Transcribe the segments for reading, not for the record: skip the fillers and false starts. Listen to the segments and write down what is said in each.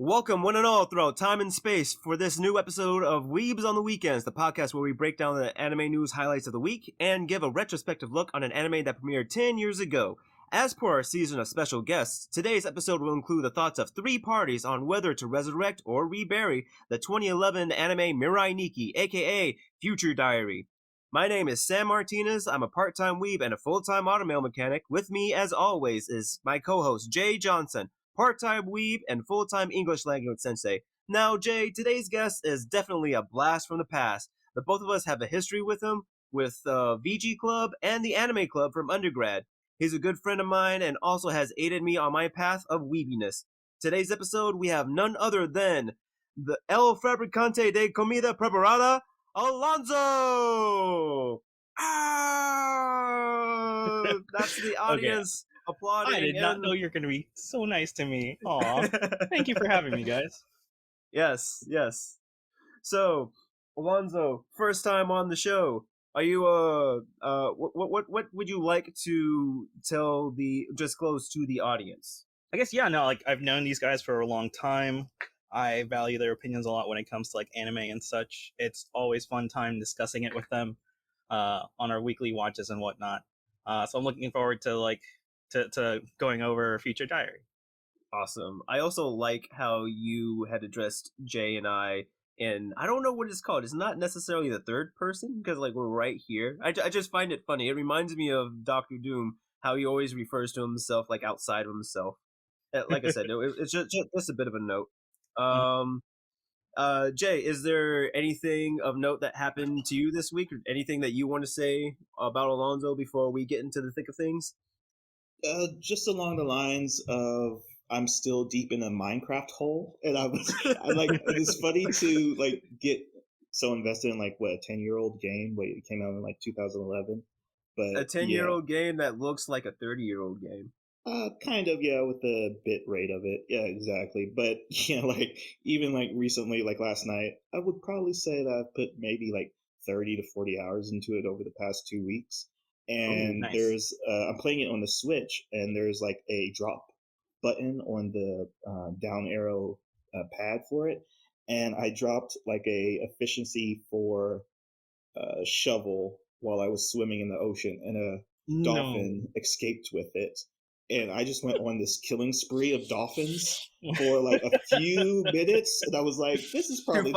Welcome, one and all, throughout time and space, for this new episode of Weebs on the Weekends, the podcast where we break down the anime news highlights of the week and give a retrospective look on an anime that premiered 10 years ago. As per our season of special guests, today's episode will include the thoughts of three parties on whether to resurrect or rebury the 2011 anime Mirai Nikki, aka Future Diary. My name is Sam Martinez. I'm a part-time weeb and a full-time automail mechanic. With me, as always, is my co-host Jay Johnson, part-time weeb and full-time English language sensei. Now, Jay, today's guest is definitely a blast from the past. The both of us have a history with him, with VG Club and the Anime Club from undergrad. He's a good friend of mine and also has aided me on my path of weebiness. Today's episode, we have none other than the El Fabricante de Comida Preparada, Alonso! Ah! That's the audience. Applauding. I did not know you're going to be so nice to me. Aw. Thank you for having me, guys. Yes. So, Alonso, first time on the show. Are you what would you like to disclose to the audience? I guess I've known these guys for a long time. I value their opinions a lot when it comes to anime and such. It's always fun time discussing it with them on our weekly watches and whatnot. So I'm looking forward to to going over Future Diary. Awesome. I also like how you had addressed Jay and I, and I don't know what it's called. It's not necessarily the third person, because we're right here. I just find it funny. It reminds me of Doctor Doom, how he always refers to himself outside of himself. Like I said, it's just a bit of a note. Jay, is there anything of note that happened to you this week, or anything that you want to say about Alonso before we get into the thick of things? Just along the lines of I'm still deep in a Minecraft hole, and it's funny to get so invested in a 10-year-old game. It came out in 2011, but a 10-year-old game that looks like a 30-year-old game. Kind of, yeah, with the bit rate of it, yeah, exactly. But even recently, last night, I would probably say that I've put maybe 30 to 40 hours into it over the past 2 weeks. And nice. There's I'm playing it on the Switch, and there's a drop button on the down arrow pad for it, and I dropped a efficiency for shovel while I was swimming in the ocean, and a dolphin escaped with it, and I just went on this killing spree of dolphins for a few minutes, and I was like, this is probably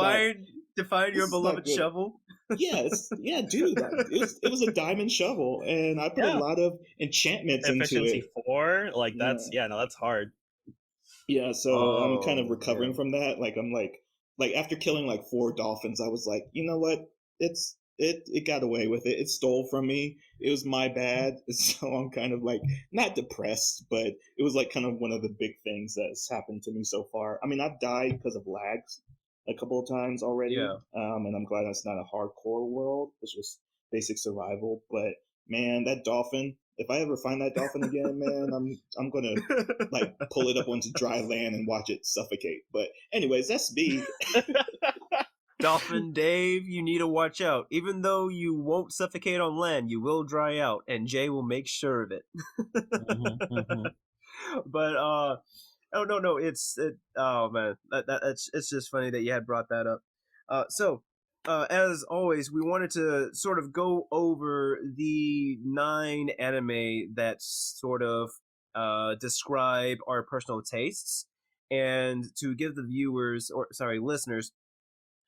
to find your beloved shovel. Yes, yeah, dude. It was a diamond shovel, and I put a lot of enchantments into it. Efficiency 4, that's that's hard. Yeah, so I'm kind of recovering from that. I'm after killing 4 dolphins, I was like, you know what? It got away with it. It stole from me. It was my bad. So I'm kind of not depressed, but it was kind of one of the big things that's happened to me so far. I mean, I've died because of lags a couple of times already. Yeah. And I'm glad that's not a hardcore world. It's just basic survival. But man, that dolphin, if I ever find that dolphin again, man, I'm gonna pull it up onto dry land and watch it suffocate. But anyways, that's me. Dolphin Dave, you need to watch out. Even though you won't suffocate on land, you will dry out, and Jay will make sure of it. But oh no, oh man, it's just funny that you had brought that up. So as always, we wanted to sort of go over the 9 anime that sort of describe our personal tastes, and to give the listeners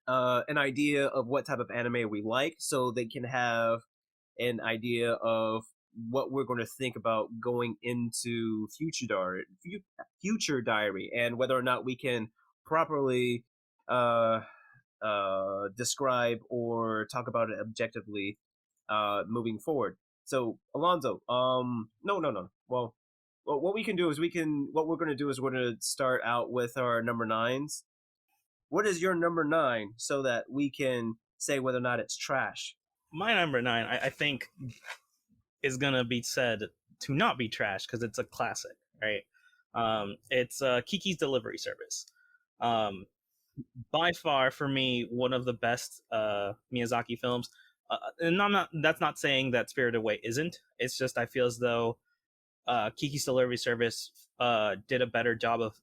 an idea of what type of anime we like, so they can have an idea of what we're going to think about going into Future Diary, and whether or not we can properly describe or talk about it objectively moving forward. So, Alonso, no. Well, what we're going to do is we're going to start out with our number 9s. What is your number 9, so that we can say whether or not it's trash? My number 9, I think, is gonna be said to not be trash because it's a classic, right? It's Kiki's Delivery Service. By far, for me, one of the best Miyazaki films. And that's not saying that Spirited Away isn't. It's just I feel as though Kiki's Delivery Service did a better job of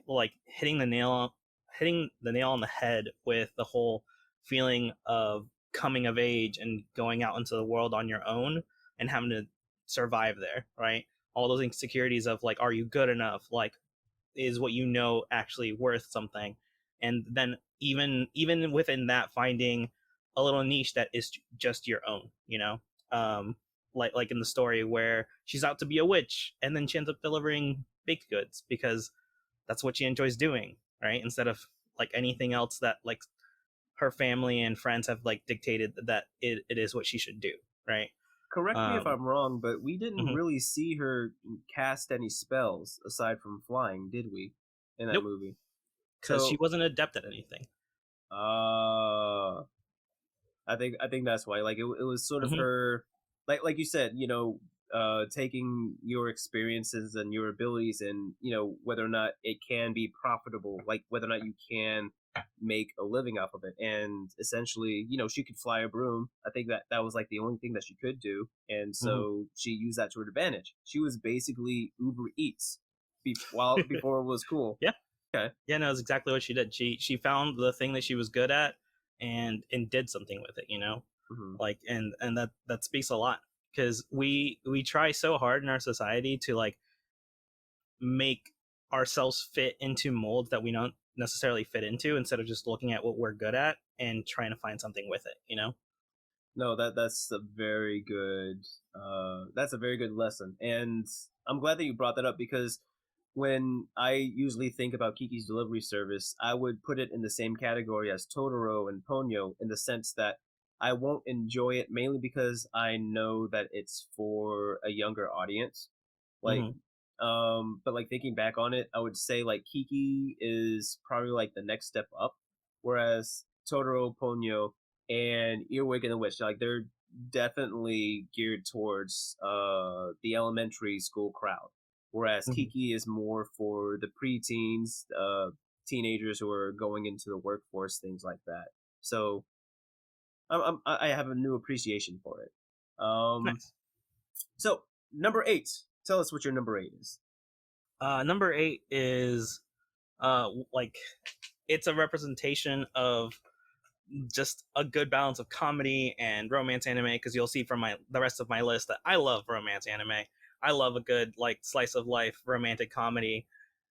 like hitting the nail on the head with the whole feeling of coming of age and going out into the world on your own and having to survive there, right? All those insecurities of like, are you good enough? Like, is what you know actually worth something? And then even within that, finding a little niche that is just your own, you know. um like in the story where she's out to be a witch and then she ends up delivering baked goods because that's what she enjoys doing, right? Instead of like anything else that like her family and friends have like dictated that it is what she should do, right? Correct me if um I'm wrong, but we didn't mhm. really see her cast any spells aside from flying, did we? In that Nope, movie. because she So, wasn't adept at anything. uh, I think that's why. Like it was sort of Hmm. her, like you said, taking your experiences and your abilities, and whether or not it can be profitable, like whether or not you can make a living off of it. And essentially, she could fly a broom. I think that was like the only thing that she could do, and Hmm. so she used that to her advantage. She was basically Uber Eats, before it was cool. Yeah. Okay. Yeah, no, that's exactly what she did. She found the thing that she was good at and did something with it, you know? Hmm. Like and that speaks a lot because we try so hard in our society to like make ourselves fit into molds that we don't necessarily fit into instead of just looking at what we're good at and trying to find something with it, you know? No, that's a very good lesson, and I'm glad that you brought that up because when I usually think about Kiki's Delivery Service, I would put it in the same category as Totoro and Ponyo in the sense that I won't enjoy it mainly because I know that it's for a younger audience. Like, Hmm. but like thinking back on it, I would say like Kiki is probably like the next step up, whereas Totoro, Ponyo, and Earwig and the Witch, like they're definitely geared towards the elementary school crowd, whereas Hmm. Kiki is more for the preteens, teenagers who are going into the workforce, things like that. So I have a new appreciation for it. Nice. So number 8, tell us what your number 8 is. Number 8 is like it's a representation of just a good balance of comedy and romance anime because you'll see from the rest of my list that I love romance anime. I love a good like slice of life romantic comedy.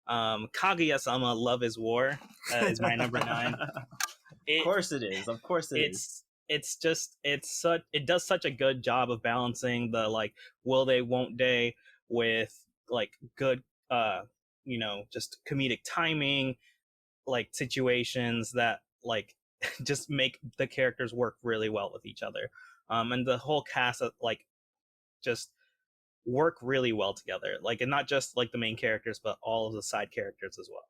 Kaguya-sama Love is War is my number 9. Of It course it is. Of course it is. it's just it does such a good job of balancing the like will they won't they with like good just comedic timing, like situations that like just make the characters work really well with each other. And the whole cast like just work really well together, like and not just like the main characters but all of the side characters as well.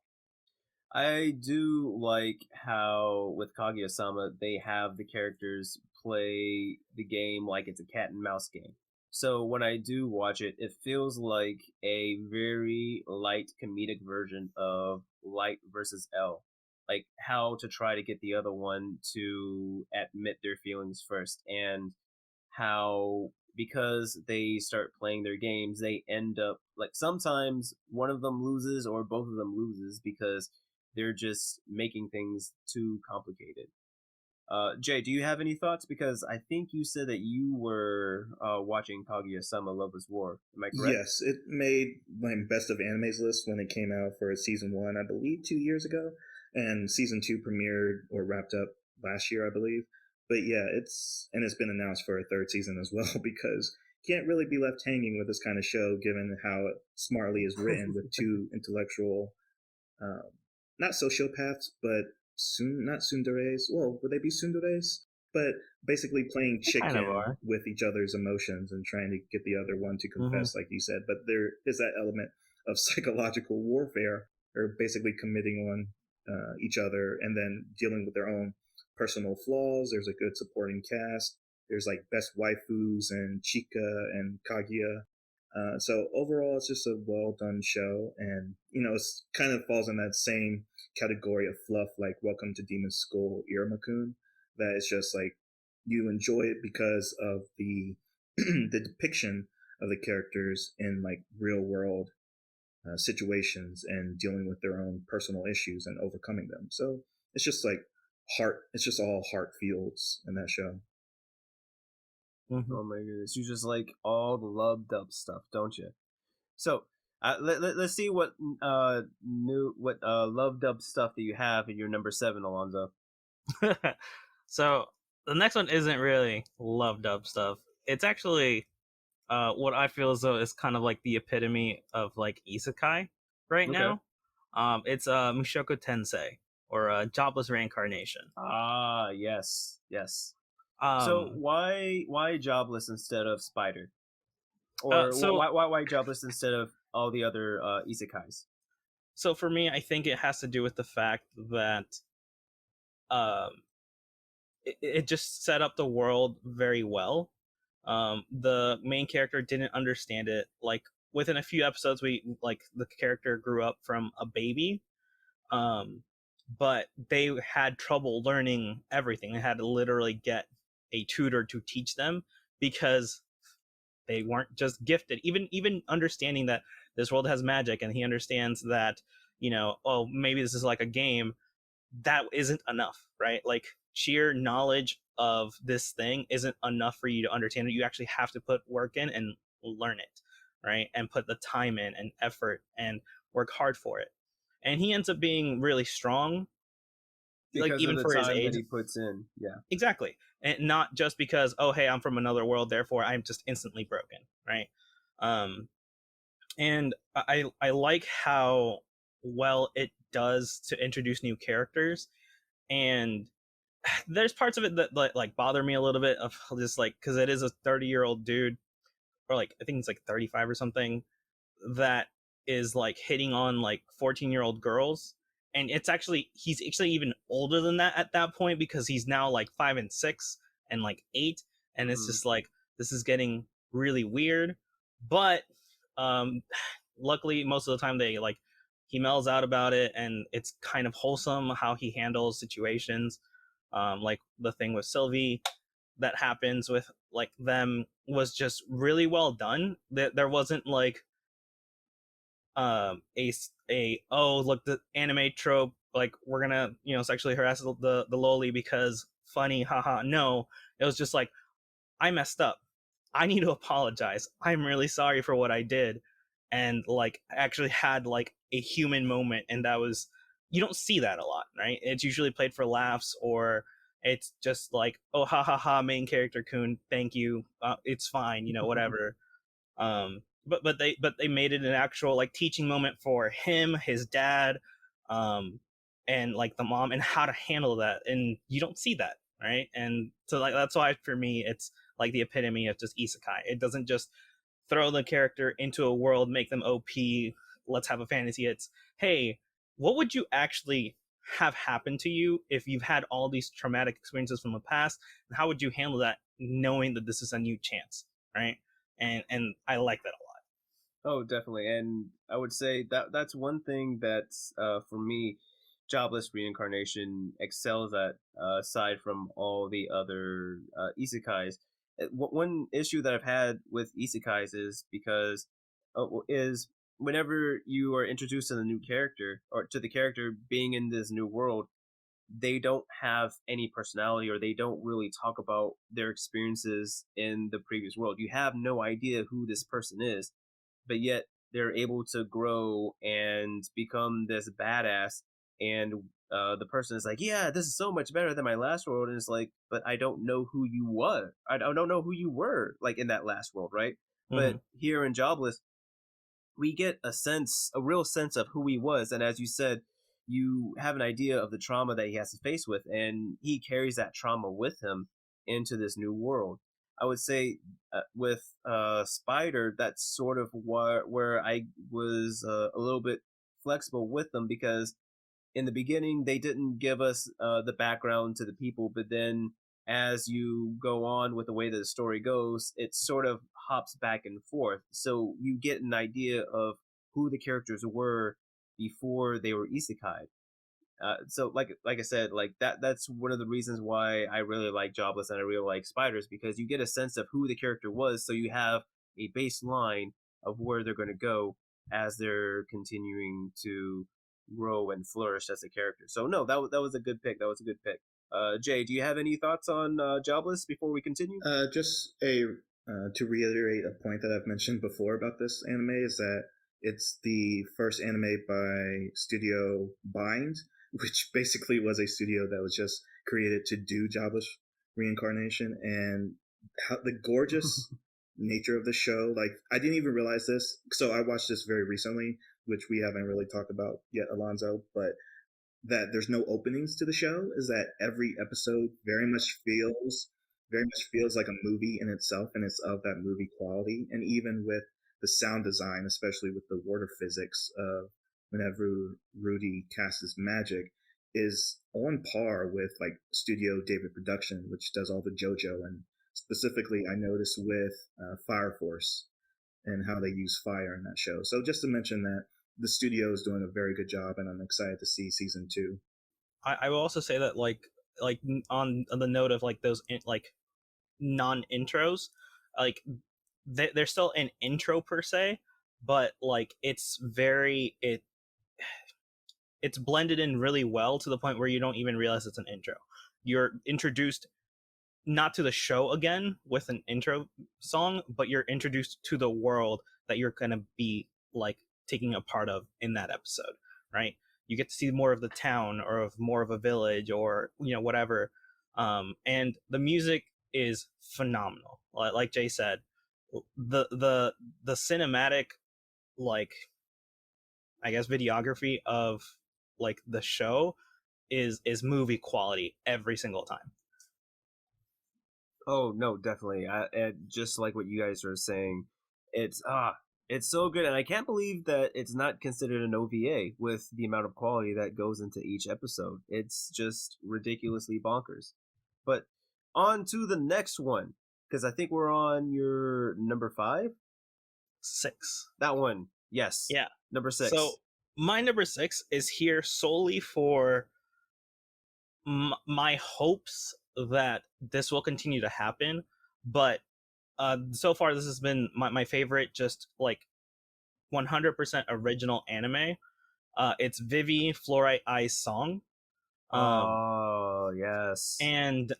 I do like how with Kaguya-sama they have the characters play the game like it's a cat and mouse game. So when I do watch it, it feels like a very light comedic version of Light versus L. Like how to try to get the other one to admit their feelings first, and how because they start playing their games, they end up like sometimes one of them loses or both of them loses because they're just making things too complicated. Jay, do you have any thoughts? Because I think you said that you were watching Kaguya-sama Love is War. Am I correct? Yes, it made my best of animes list when it came out for season one, I believe 2 years ago, and season two premiered or wrapped up last year, I believe. But yeah, it's been announced for a third season as well because can't really be left hanging with this kind of show given how it smartly is written with two intellectual, um, not sociopaths, but not tsunderes. Well, would they be tsunderes? But basically playing They kind of chicken are. with each other's emotions and trying to get the other one to Mm-hmm. confess, like you said. But there is that element of psychological warfare, or basically committing on each other and then dealing with their own personal flaws. There's a good supporting cast. There's like best waifus and Chika and Kaguya. So overall, it's just a well done show, and it's kind of falls in that same category of fluff, like Welcome to Demon School, Iruma-kun. That it's just like you enjoy it because of the the depiction of the characters in like real world situations and dealing with their own personal issues and overcoming them. So it's just like heart. It's just all heart fields in that show. Mhm. Oh my goodness, you just like all the love-dub stuff, don't you? So let's see what love-dub stuff that you have in your number 7, Alonzo. So the next one isn't really love dub stuff. It's actually what I feel as though is kind of like the epitome of like isekai right Okay. now. It's Mushoku Tensei, or Jobless Reincarnation. Ah, yes, yes. So Um, why jobless instead of spider, uh, or so why jobless instead of all the other isekais? so for me, I think it has to do with the fact that um, it just set up the world very well. The main character didn't understand it. Like within a few episodes, we like the character grew up from a baby, um, but they had trouble learning everything. They had to literally get a tutor to teach them because they weren't just gifted. Even understanding that this world has magic, and he understands that, oh, maybe this is like a game, that isn't enough, right? Like sheer knowledge of this thing isn't enough for you to understand it. You actually have to put work in and learn it, right? And put the time in and effort and work hard for it. And he ends up being really strong, like Because of even the for his time that age. he puts in. Yeah. Exactly. And not just because, oh, hey, I'm from another world, therefore I'm just instantly broken, right? Um, and I like how well it does to introduce new characters, and there's parts of it that like bother me a little bit, of just like, because it is a 30-year-old dude, or like I think it's like 35 or something, that is like hitting on like 14-year-old girls. And he's actually even older than that at that point, because he's now like 5 and 6 and like 8, and it's Mm-hmm. just like, this is getting really weird. But um luckily most of the time they like, he mellows out about it, and it's kind of wholesome how he handles situations. Like the thing with Sylvie that happens with like them was just really well done. There wasn't like a oh, look, the anime trope, like we're gonna sexually harass the loli because funny, haha. No, it was just like, I messed up, I need to apologize, I'm really sorry for what I did. And like actually had like a human moment, and that was, you don't see that a lot, right? It's usually played for laughs, or it's just like, oh, ha ha ha, main character kun, thank you, it's fine, whatever. But they made it an actual like teaching moment for him, his dad, um and like the mom, and how to handle that, and you don't see that, right? And so like that's why for me it's like the epitome of just isekai. It doesn't just throw the character into a world, make them OP, let's have a fantasy. It's, hey, what would you actually have happen to you if you've had all these traumatic experiences from the past, and how would you handle that knowing that this is a new chance, right? And I like that a lot. Oh, definitely. And I would say that that's one thing that's for me, Jobless Reincarnation excels at, aside from all the other isekais. One issue that I've had with isekais is because is whenever you are introduced to the new character, or to the character being in this new world, they don't have any personality, or they don't really talk about their experiences in the previous world. You have no idea who this person is, but yet they're able to grow and become this badass. And the person is like, yeah, this is so much better than my last world. And it's like, but I don't know who you were. I don't know who you were, like in that last world, right? Mm-hmm. But here in Jobless, we get a real sense of who he was. And as you said, you have an idea of the trauma that he has to face with, and he carries that trauma with him into this new world. I would say with Spider, that's sort of where I was a little bit flexible with them, because in the beginning they didn't give us the background to the people, but then as you go on with the way that the story goes, it sort of hops back and forth, so you get an idea of who the characters were before they were isekai. So like I said, like that's one of the reasons why I really like Jobless and I really like Spiders, because you get a sense of who the character was, so you have a baseline of where they're going to go, as they're continuing to grow and flourish as a character. So no, that was a good pick. That was a good pick. Jay, do you have any thoughts on Jobless before we continue? Just a to reiterate a point that I've mentioned before about this anime is that it's the first anime by Studio Bind, which basically was a studio that was just created to do Jobless reincarnation, and how the gorgeous nature of the show. Like, I didn't even realize this, so I watched this very recently, which we haven't really talked about yet, Alonso, but that there's no openings to the show is that every episode very much feels like a movie in itself, and it's of that movie quality. And even with the sound design, especially with the water physics of whenever Rudy casts his magic, is on par with like Studio David Production, which does all the JoJo. And specifically, I noticed with Fire Force and how they use fire in that show. So just to mention that the studio is doing a very good job, and I'm excited to see season 2. I will also say that like on the note of like those like non intros, like they're still an intro per se, but like it's blended in really well to the point where you don't even realize it's an intro. You're introduced not to the show again with an intro song, but you're introduced to the world that you're going to be like taking a part of in that episode, right? You get to see more of the town or of more of a village or, you know, whatever. And the music is phenomenal. Like Jay said, the cinematic, like, I guess, videography of like the show is movie quality every single time. Oh no, definitely. Just like what you guys are saying, it's so good, and I can't believe that it's not considered an OVA with the amount of quality that goes into each episode. It's just ridiculously bonkers. But on to the next one, because I think we're on your number 5, 6. That one, yes. Yeah, number 6. So my number 6 is here solely for my hopes that this will continue to happen, but so far this has been my favorite, just like 100% original anime. It's Vivi Fluorite Ice Song. Oh yes. And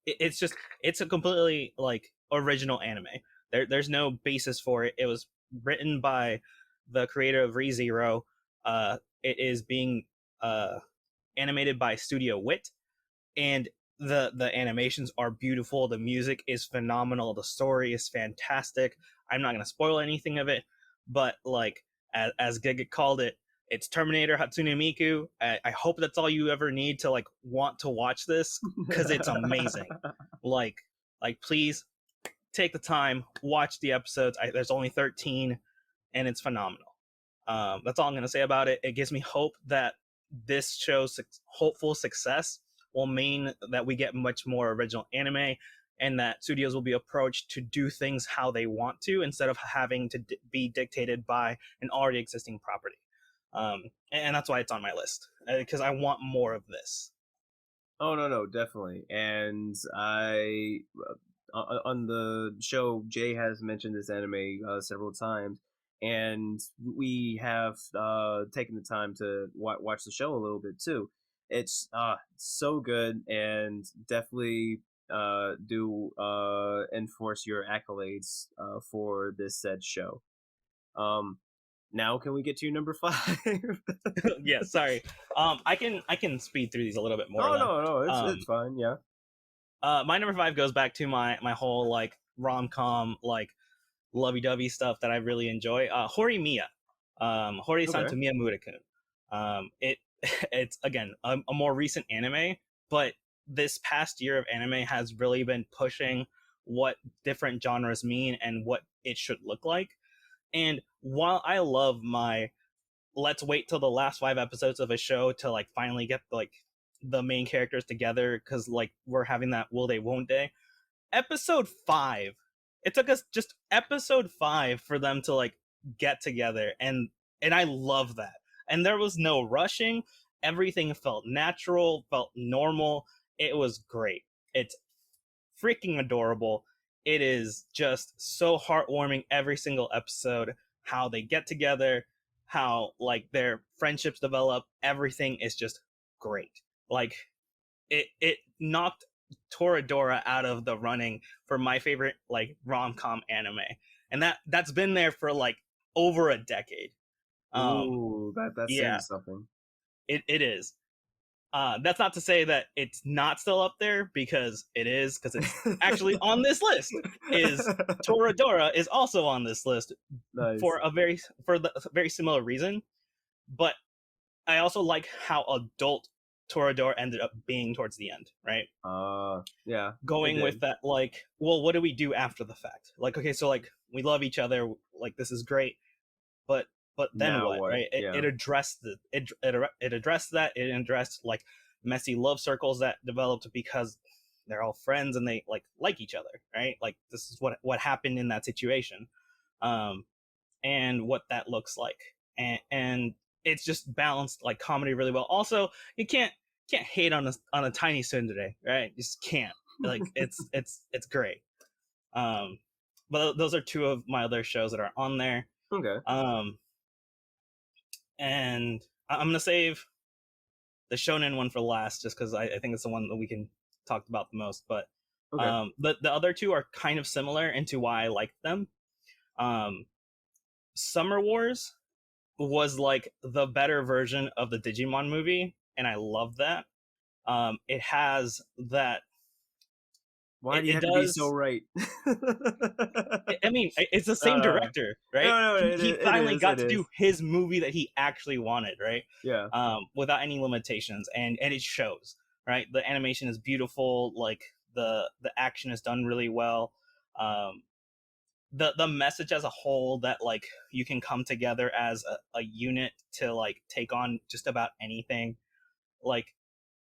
it's a completely like original anime. There's no basis for it. It was written by the creator of ReZero. It is being animated by Studio Wit, and the animations are beautiful. The music is phenomenal. The story is fantastic. I'm not gonna spoil anything of it, but like as Giga called it, it's Terminator Hatsune Miku. I hope that's all you ever need to like want to watch this, because it's amazing. like please take the time, watch the episodes. There's only 13, and it's phenomenal. That's all I'm gonna say about it. It gives me hope that this show's hopeful success will mean that we get much more original anime, and that studios will be approached to do things how they want to, instead of having to be dictated by an already existing property. And that's why it's on my list, because I want more of this. Oh no, definitely. And I on the show, Jay has mentioned this anime several times, and we have taken the time to watch the show a little bit too. It's so good, and definitely do enforce your accolades for this said show. Now can we get to your number 5? Yeah, sorry. I can speed through these a little bit more. No, it's fine. Yeah. My number 5 goes back to my whole like rom-com, like lovey-dovey stuff that I really enjoy. Horimiya, Hori-san to Miya Murakun. It's again a more recent anime, but this past year of anime has really been pushing what different genres mean and what it should look like. And while I love my let's wait till the last 5 episodes of a show to like finally get like the main characters together, because like we're having that will they won't they, episode 5, it took us just episode 5 for them to like get together, and I love that. And there was no rushing. Everything felt natural, felt normal. It was great. It's freaking adorable. It is just so heartwarming every single episode. how they get together, how like their friendships develop. Everything is just great. Like it knocked Toradora out of the running for my favorite like rom-com anime, and that's been there for like over a decade. Ooh, that's saying Yeah, something. it is. That's not to say that it's not still up there, because it's actually on this list. Is Toradora is also on this list Nice. for the very similar reason, but I also like how adult Toradora ended up being towards the end, right? Yeah. Going with that, like, well, what do we do after the fact? Like, okay, so like we love each other, like this is great, but then Now what, what? right? Yeah. It addressed it addressed that. It addressed like messy love circles that developed because they're all friends and they like each other, right? Like this is what happened in that situation, and what that looks like, and it's just balanced like comedy really well. Also, you can't hate on a tiny tsundere, right? You just can't. Like it's great. But those are two of my other shows that are on there. Okay. And I'm gonna save the shonen one for last, just because I think it's the one that we can talk about the most. But Okay. the other two are kind of similar into why I liked them. Summer Wars was like the better version of the Digimon movie, and I love that. It has that. Why do you It have to be so does. right? I mean, it's the same director, right? No, He finally it got to is. do his movie that he actually wanted, right? Yeah. Without any limitations, and it shows, right? The animation is beautiful, like the action is done really well. The message as a whole, that like you can come together as a unit to like take on just about anything. Like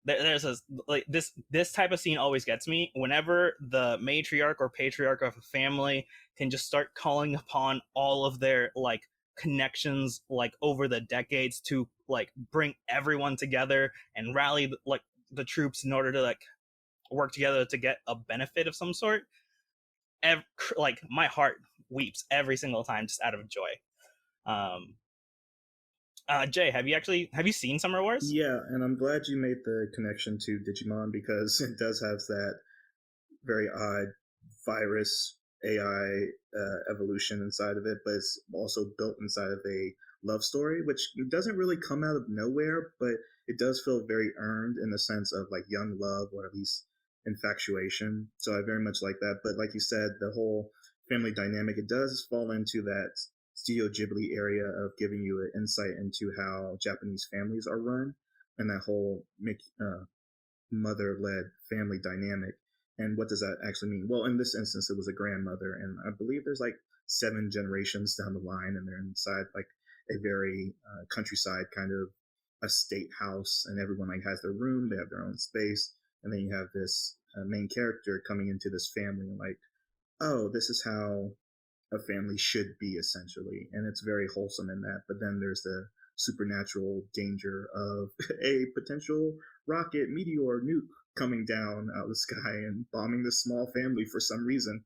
there's a like this type of scene always gets me whenever the matriarch or patriarch of a family can just start calling upon all of their like connections like over the decades to like bring everyone together and rally like the troops in order to like work together to get a benefit of some sort. Like my heart weeps every single time just out of joy. um Jay, have you seen Summer Wars? Yeah, and I'm glad you made the connection to Digimon because it does have that very odd virus AI evolution inside of it, but it's also built inside of a love story, which doesn't really come out of nowhere, but it does feel very earned in the sense of like young love or at least infatuation. So I very much like that. But like you said, the whole family dynamic, it does fall into that Studio Ghibli area of giving you an insight into how Japanese families are run and that whole mother-led family dynamic. And what does that actually mean? Well, in this instance, it was a grandmother, and I believe there's like 7 generations down the line, and they're inside like a very countryside kind of estate house, and everyone like has their room, they have their own space, and then you have this main character coming into this family and like, oh, this is how a family should be essentially, and it's very wholesome in that. But then there's the supernatural danger of a potential rocket, meteor, nuke coming down out of the sky and bombing this small family for some reason.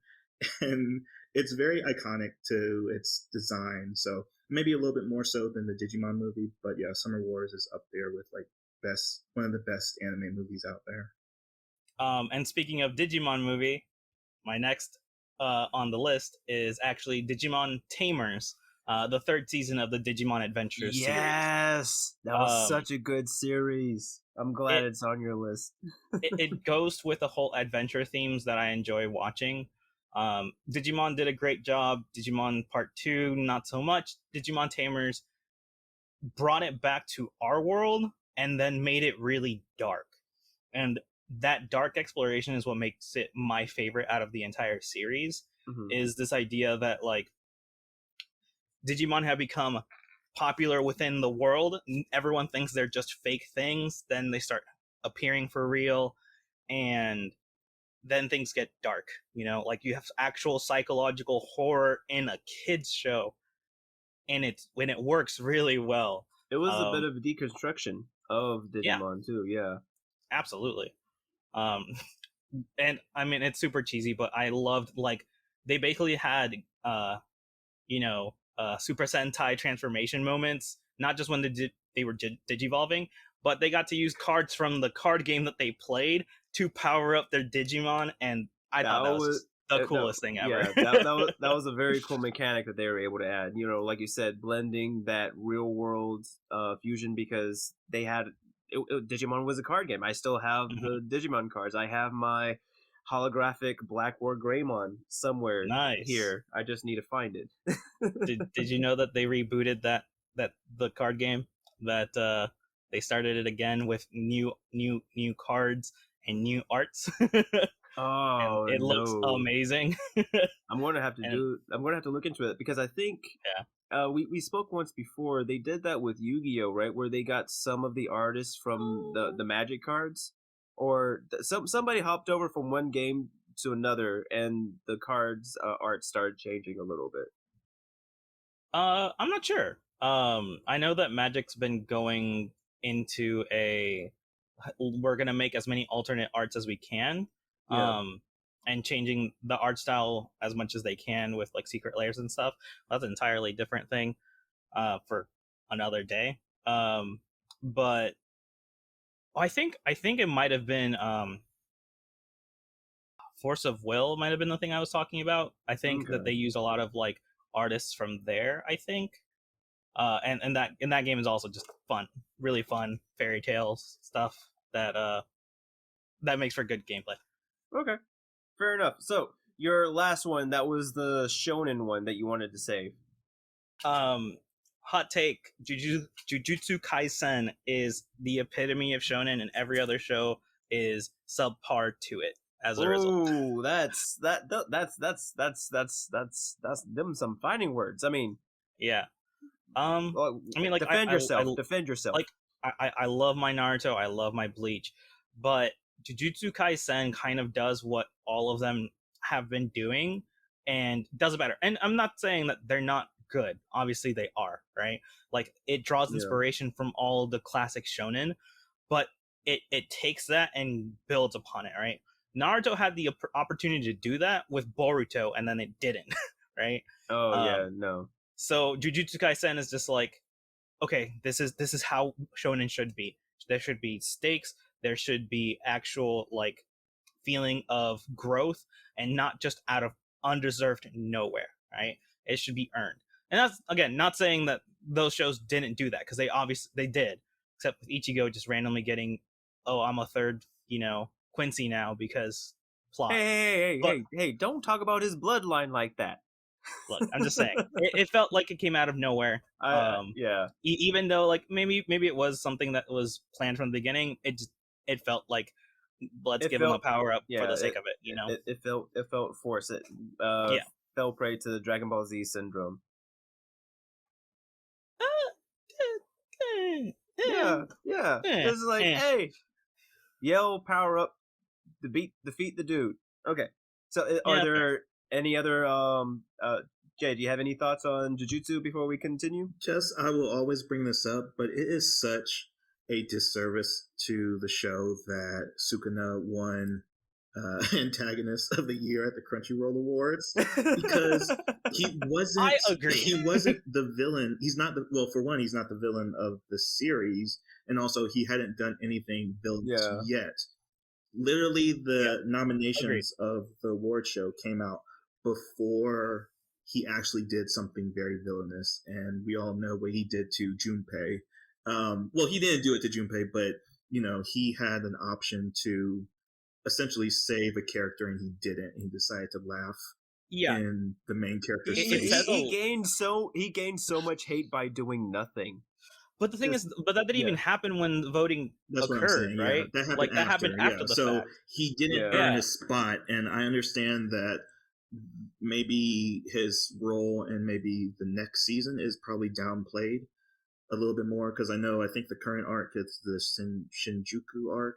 And it's very iconic to its design. So maybe a little bit more so than the Digimon movie, but yeah, Summer Wars is up there with like one of the best anime movies out there. And speaking of Digimon movie, my next on the list is actually Digimon Tamers, the third season of the Digimon Adventures series. Yes, that was such a good series. I'm glad it- it's on your list. It goes with the whole adventure themes that I enjoy watching. Digimon did a great job. Digimon Part 2, not so much. Digimon Tamers brought it back to our world and then made it really dark. And that dark exploration is what makes it my favorite out of the entire series. Mhm. Is this idea that like Digimon have become popular within the world. Everyone thinks they're just fake things. Then they start appearing for real, and then things get dark. You know, like you have actual psychological horror in a kids show, and when it works really well. It was a bit of a deconstruction of Digimon too. Yeah, absolutely. And I mean, it's super cheesy, but I loved like they basically had you know, Super Sentai transformation moments, not just when they were digivolving, but they got to use cards from the card game that they played to power up their Digimon, and I thought that was just the coolest thing ever. Yeah, that was a very cool mechanic that they were able to add. You know, like you said, blending that real world fusion, because they had Digimon was a card game. I still have the Digimon cards. I have my holographic Black War Greymon somewhere Nice. here. I just need to find it. Did you know that they rebooted that the card game, that they started it again with new cards and new arts? Oh, and it looks no. amazing. I'm gonna have to look into it, because I think we spoke once before. They did that with Yu-Gi-Oh, right, where they got some of the artists from the Magic cards, or somebody hopped over from one game to another, and the cards art started changing a little bit. I'm not sure. I know that Magic's been going into we're gonna make as many alternate arts as we can, Yeah. and changing the art style as much as they can with like secret layers and stuff. That's an entirely different thing, for another day. But I think it might have been Force of Will might have been the thing I was talking about. I think that Okay. they use a lot of like artists from there. I think, and that game is also just fun, really fun fairy tales stuff that makes for good gameplay. Okay, fair enough. So your last one, that was the shonen one that you wanted to save. Hot take: Jujutsu Kaisen is the epitome of shonen, and every other show is subpar to it as a result. Ooh, that's them some fighting words. I mean, Yeah. I mean, like, defend yourself. Defend yourself. Like, I love my Naruto, I love my Bleach, but Jujutsu Kaisen kind of does what all of them have been doing and does it better. And I'm not saying that they're not good. Obviously, they are, right? Like, it draws Yeah. inspiration from all the classic shonen, but it takes that and builds upon it, right? Naruto had the opportunity to do that with Boruto, and then it didn't, right? Oh yeah, no. So Jujutsu Kaisen is just like, okay, this is how shonen should be. There should be stakes. There should be actual like feeling of growth, and not just out of undeserved nowhere. Right? It should be earned. And that's, again, not saying that those shows didn't do that, because they did, except with Ichigo just randomly getting, oh, I'm a third, Quincy now because plot. Hey! Don't talk about his bloodline like that. Look, I'm just saying, it felt like it came out of nowhere. Yeah. Even though, like, maybe it was something that was planned from the beginning, it felt like, let's give him a power up for the sake of it. It felt forced. It fell prey to the Dragon Ball Z syndrome. Yeah. It's like, hey, yell power up, defeat the dude. Okay. So are there any other Jay, do you have any thoughts on Jujutsu before we continue? Just, I will always bring this up, but it is such a disservice to the show that Sukuna won antagonist of the year at the Crunchyroll Awards, because he wasn't. I agree. He wasn't the villain. He's not the, well, for one, he's not the villain of the series, and also he hadn't done anything villainous yet. Literally, the nominations of the award show came out before he actually did something very villainous, and we all know what he did to Junpei. Well, he didn't do it to Junpei, but he had an option to essentially save a character, and he didn't. He decided to laugh in the main character's face. He gained so much hate by doing nothing. But the thing is, that didn't even happen when voting occurred, right? Yeah. That happened after the so fact. He didn't earn his spot, and I understand that maybe his role in maybe the next season is probably downplayed a little bit more, because I think the current arc is the Shinjuku arc.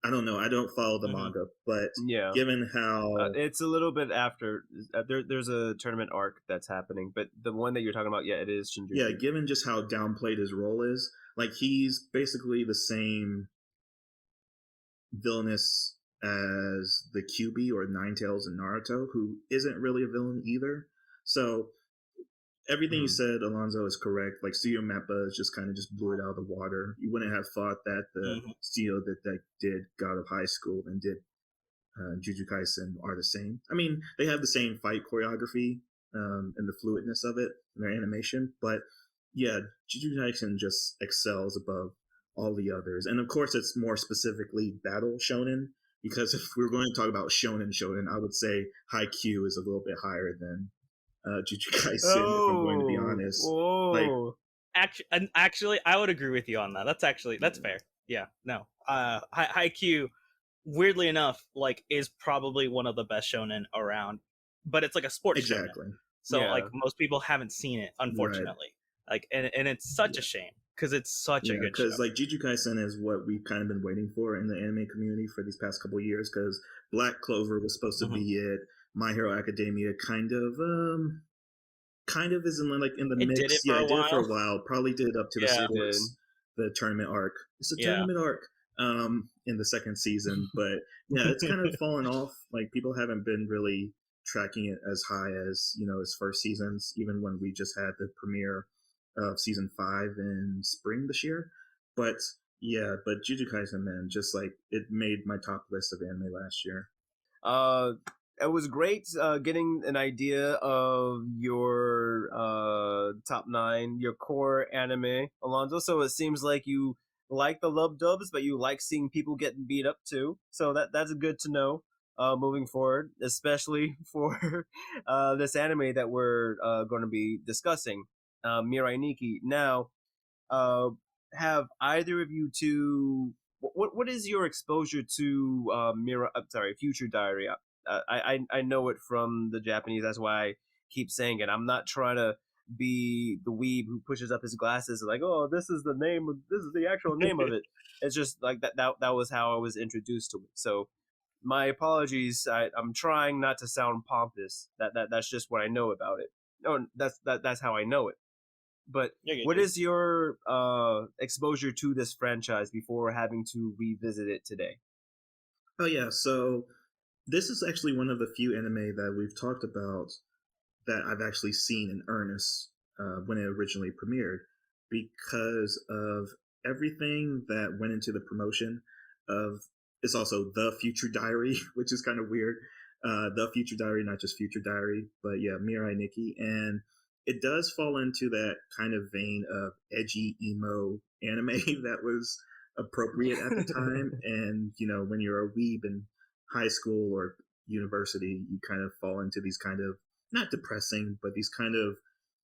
I don't know. I don't follow the manga, but given how it's a little bit after, there's a tournament arc that's happening, but the one that you're talking about, it is Shinjuku. Yeah, given just how downplayed his role is, like, he's basically the same villainous as the Kyuubi or Ninetales in Naruto, who isn't really a villain either. So everything you said, Alonso, is correct. Like Studio Mappa is just kind of just blew it out of the water. You wouldn't have thought that the studio that did God of High School and did Jujutsu Kaisen are the same. I mean, they have the same fight choreography and the fluidness of it in their animation, but yeah, Jujutsu Kaisen just excels above all the others. And of course, it's more specifically battle shonen, because if we were going to talk about shonen, I would say Haikyuu is a little bit higher than Jujutsu Kaisen, if I'm going to be honest. Actually, I would agree with you on that. That's fair. Yeah, no. Haikyuu, weirdly enough, like is probably one of the best shonen around, but it's like a sports shonen. So like most people haven't seen it, unfortunately. Like, and it's such a shame because it's such a good show. Because like Jujutsu Kaisen is what we've kind of been waiting for in the anime community for these past couple of years. Because Black Clover was supposed to be it. My Hero Academia kind of is in the mix. It did it for a while. Probably did up to the tournament arc. It's a tournament arc in the second season, but yeah, it's kind of fallen off. Like people haven't been really tracking it as high as its first seasons, even when we just had the premiere of season 5 in spring this year. But Jujutsu Kaisen, man, just like it made my top list of anime last year. It was great getting an idea of your top 9, your core anime, Alonso. So it seems like you like the W.o.Ws, but you like seeing people getting beat up too. So that's good to know moving forward, especially for this anime that we're going to be discussing, Mirai Nikki. Now, have either of you two? What is your exposure to Future Diary? I know it from the Japanese. That's why I keep saying it. I'm not trying to be the weeb who pushes up his glasses like, oh, this is the actual name of it. It's just like that was how I was introduced to it. So my apologies. I'm trying not to sound pompous. That's just what I know about it. No, that's how I know it. But what is your exposure to this franchise before having to revisit it today? Oh yeah, so this is actually one of the few anime that we've talked about that I've actually seen in earnest when it originally premiered, because of everything that went into the promotion of. It's also The Future Diary, which is kind of weird. The Future Diary, not just Future Diary, but yeah, Mirai Nikki. And it does fall into that kind of vein of edgy emo anime that was appropriate at the time. And, when you're a weeb in high school or university, you kind of fall into these kind of, not depressing, but these kind of,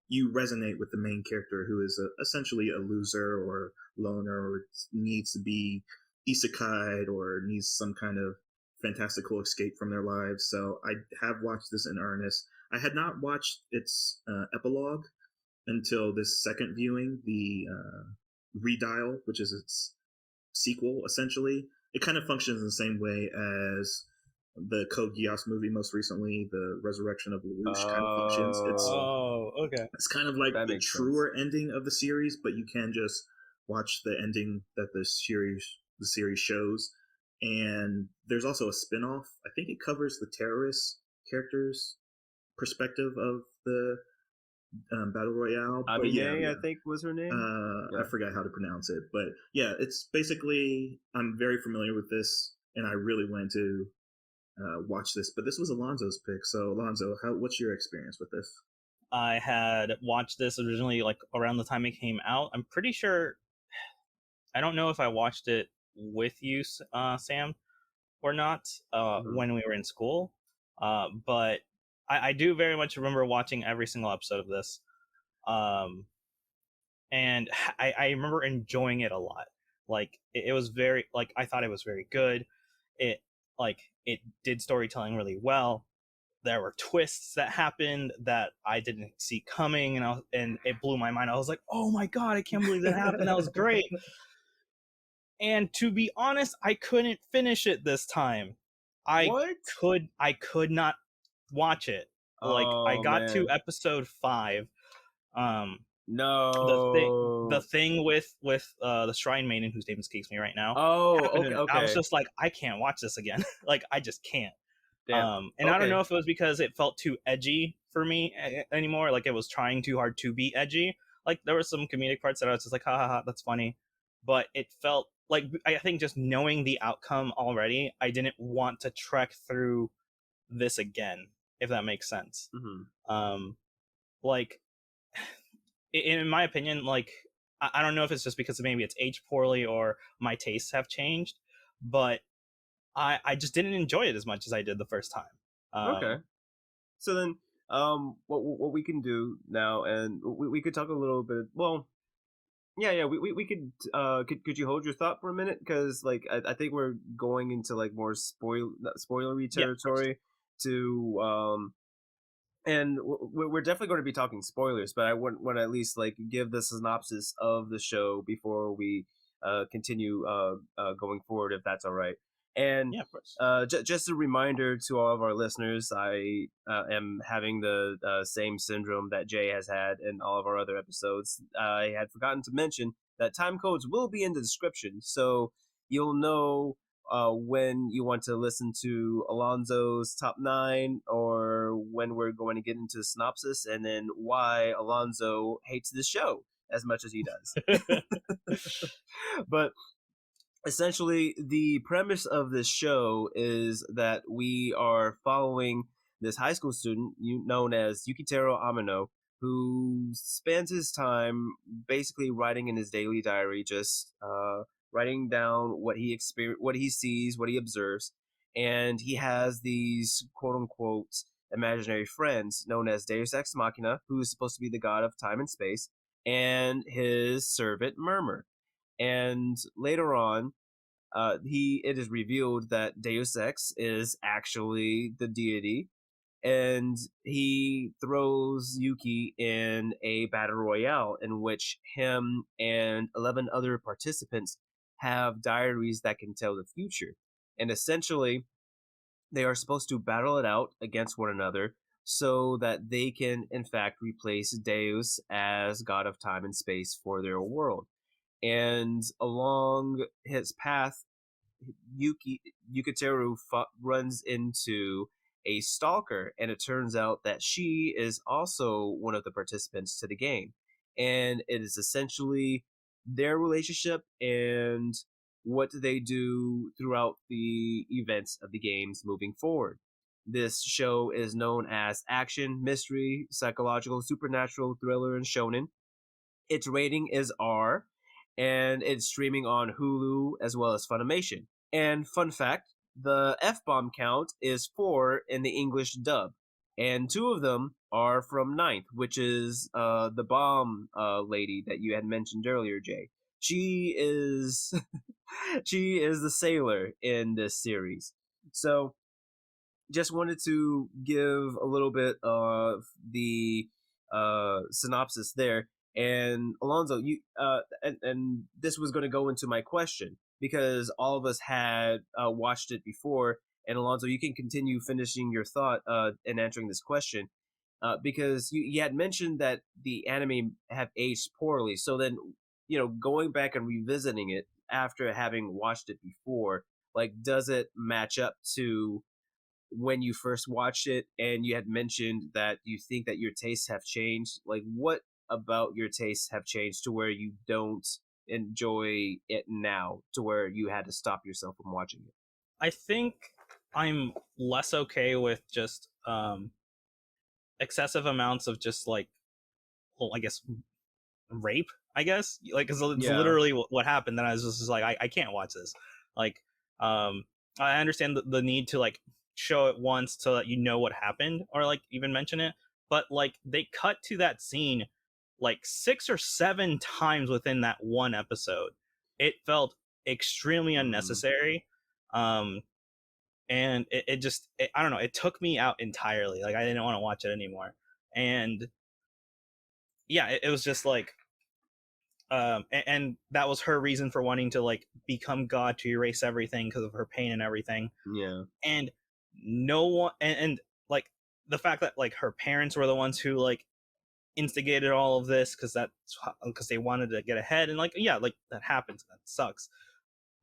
you resonate with the main character who is essentially a loser or loner or needs to be isekai or needs some kind of fantastical escape from their lives. So I have watched this in earnest. I had not watched its epilogue until this second viewing, the Redial, which is its sequel, essentially. It kind of functions in the same way as the Code Geass movie most recently, the Resurrection of Lelouch kind of functions. It's kind of like the truer ending of the series, but you can just watch the ending that the series shows. And there's also a spin-off. I think it covers the terrorist characters' perspective of the Battle Royale. Abine, I think was her name. I forgot how to pronounce it. But yeah, it's basically, I'm very familiar with this, and I really wanted to watch this. But this was Alonso's pick. So Alonso, what's your experience with this? I had watched this originally like around the time it came out. I'm pretty sure, I don't know if I watched it with you, Sam, or not when we were in school. But I do very much remember watching every single episode of this. And I remember enjoying it a lot. Like it was very, like, I thought it was very good. It did storytelling really well. There were twists that happened that I didn't see coming, and it blew my mind. I was like, oh my god, I can't believe that happened. That was great. And to be honest, I couldn't finish it this time. I could not watch it. Like I got to episode 5. No. The thing with the Shrine Maiden, whose name escapes me right now. Okay. I was just like, I can't watch this again. Like I just can't. Damn. And I don't know if it was because it felt too edgy for me anymore. Like, it was trying too hard to be edgy. Like, there were some comedic parts that I was just like, ha ha ha, that's funny, but it felt like, I think just knowing the outcome already, I didn't want to trek through this again, if that makes sense. Like, in my opinion, like, I don't know if it's just because maybe it's aged poorly or my tastes have changed, but I just didn't enjoy it as much as I did the first time. Okay. So then, what we can do now, and we could talk a little bit. Well, yeah. We could. Could you hold your thought for a minute? Because like I think we're going into like more spoilery Yeah, territory to and we're definitely going to be talking spoilers, but I want to at least like give the synopsis of the show before we continue going forward, if that's all right. And yeah, of course. just a reminder to all of our listeners, I am having the same syndrome that Jay has had in all of our other episodes. I had forgotten to mention that time codes will be in the description, so you'll know when you want to listen to Alonso's top 9, or when we're going to get into the synopsis, and then why Alonso hates this show as much as he does. But essentially, the premise of this show is that we are following this high school student known as Yukitaro Amano, who spends his time basically writing in his daily diary, just writing down what he what he sees, what he observes, and he has these quote unquote imaginary friends known as Deus Ex Machina, who is supposed to be the god of time and space, and his servant Murmur. And later on, it is revealed that Deus Ex is actually the deity, and he throws Yuki in a battle royale in which him and 11 other participants have diaries that can tell the future. And essentially, they are supposed to battle it out against one another so that they can, in fact, replace Deus as god of time and space for their world. And along his path, Yukiteru runs into a stalker, and it turns out that she is also one of the participants to the game. And it is essentially their relationship and what they do throughout the events of the games moving forward. This show is known as action, mystery, psychological, supernatural, thriller, and shonen. Its rating is R, and it's streaming on Hulu as well as Funimation. And fun fact, the F-bomb count is 4 in the English dub, and 2 of them are from Ninth, which is the bomb lady that you had mentioned earlier, Jay. She is she is the sailor in this series. So just wanted to give a little bit of the synopsis there. And Alonso, you and this was going to go into my question, because all of us had watched it before. And Alonso, you can continue finishing your thought and answering this question, because you had mentioned that the anime have aged poorly. So then, going back and revisiting it after having watched it before, like, does it match up to when you first watched it? And you had mentioned that you think that your tastes have changed. Like, what about your tastes have changed to where you don't enjoy it now, to where you had to stop yourself from watching it? I think I'm less okay with just excessive amounts of just like, well, I guess rape. I guess like, cause it's Yeah. literally what happened. Then I was just like, I can't watch this. Like, I understand the need to like show it once so that you know what happened, or like even mention it. But like, they cut to that scene like 6 or 7 times within that one episode. It felt extremely unnecessary. And it just, I don't know, it took me out entirely. Like, I didn't want to watch it anymore. And yeah, it was just like, and that was her reason for wanting to like become god, to erase everything because of her pain and everything. Yeah. And no one, and like the fact that like her parents were the ones who like instigated all of this because they wanted to get ahead, and like, yeah, like that happens, that sucks.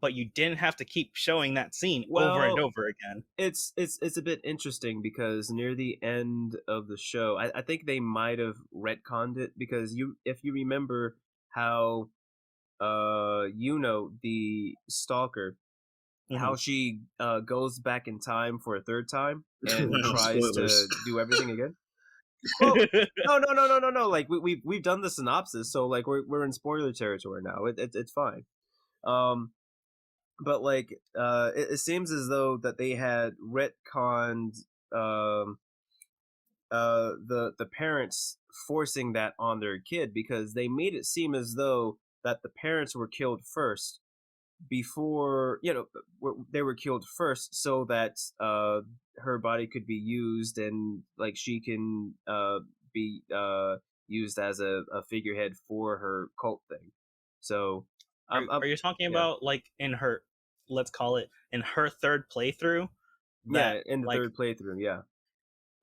but you didn't have to keep showing that scene over and Well, over again. it's a bit interesting because near the end of the show, I think they might have retconned it because if you remember how the stalker, how she goes back in time for a third time and Wow, tries spoilers. to do everything again. Well, no. Like we've done the synopsis, so like we're in spoiler territory now. It's fine. Um, but like it seems as though that they had retconned um the parents forcing that on their kid because they made it seem as though that the parents were killed first before they were killed first so that her body could be used and like she can be used as a figurehead for her cult thing. So Are you talking yeah. about like in her, let's call it in her third playthrough? Yeah, That in the like third playthrough, yeah.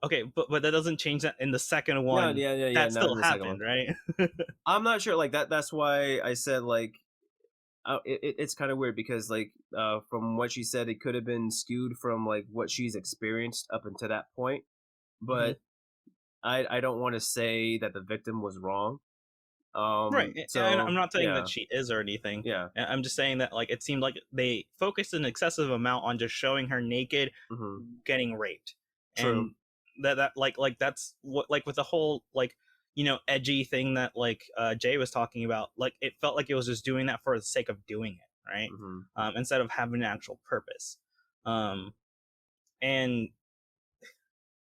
okay, but that doesn't change that in the second Yeah, one. yeah, That not still in the second one. happened, right? I'm not sure like that's why I said like it's kind of weird because like from what she said it could have been skewed from like what she's experienced up until that point, hmm but I don't want to say that the victim was wrong. Right, and I'm So not saying that yeah, she is or anything. yeah. I'm just saying that like it seemed like they focused an excessive amount on just showing her naked, Hmm. getting raped, True. and that like that's what like with the whole like edgy thing that like Jay was talking about. Like it felt like it was just doing that for the sake of doing it, right? Hmm. Instead of having an actual purpose. Um, and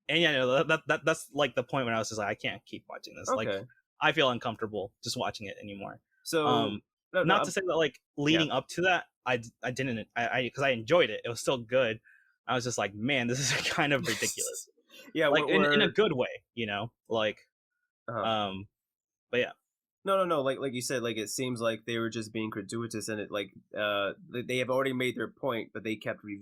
yeah, no, that's like the point when I was just like, I can't keep watching this. Like, Okay. I feel uncomfortable just watching it anymore. So Um, no, not to say that like yeah. leading up to that, I didn't I because I enjoyed it. It was still good. I was just like, man, this is kind of ridiculous. Yeah, Like in a we're good way, like uh but yeah. no, like you said, like it seems like they were just being gratuitous and it like they have already made their point, but they kept Yeah.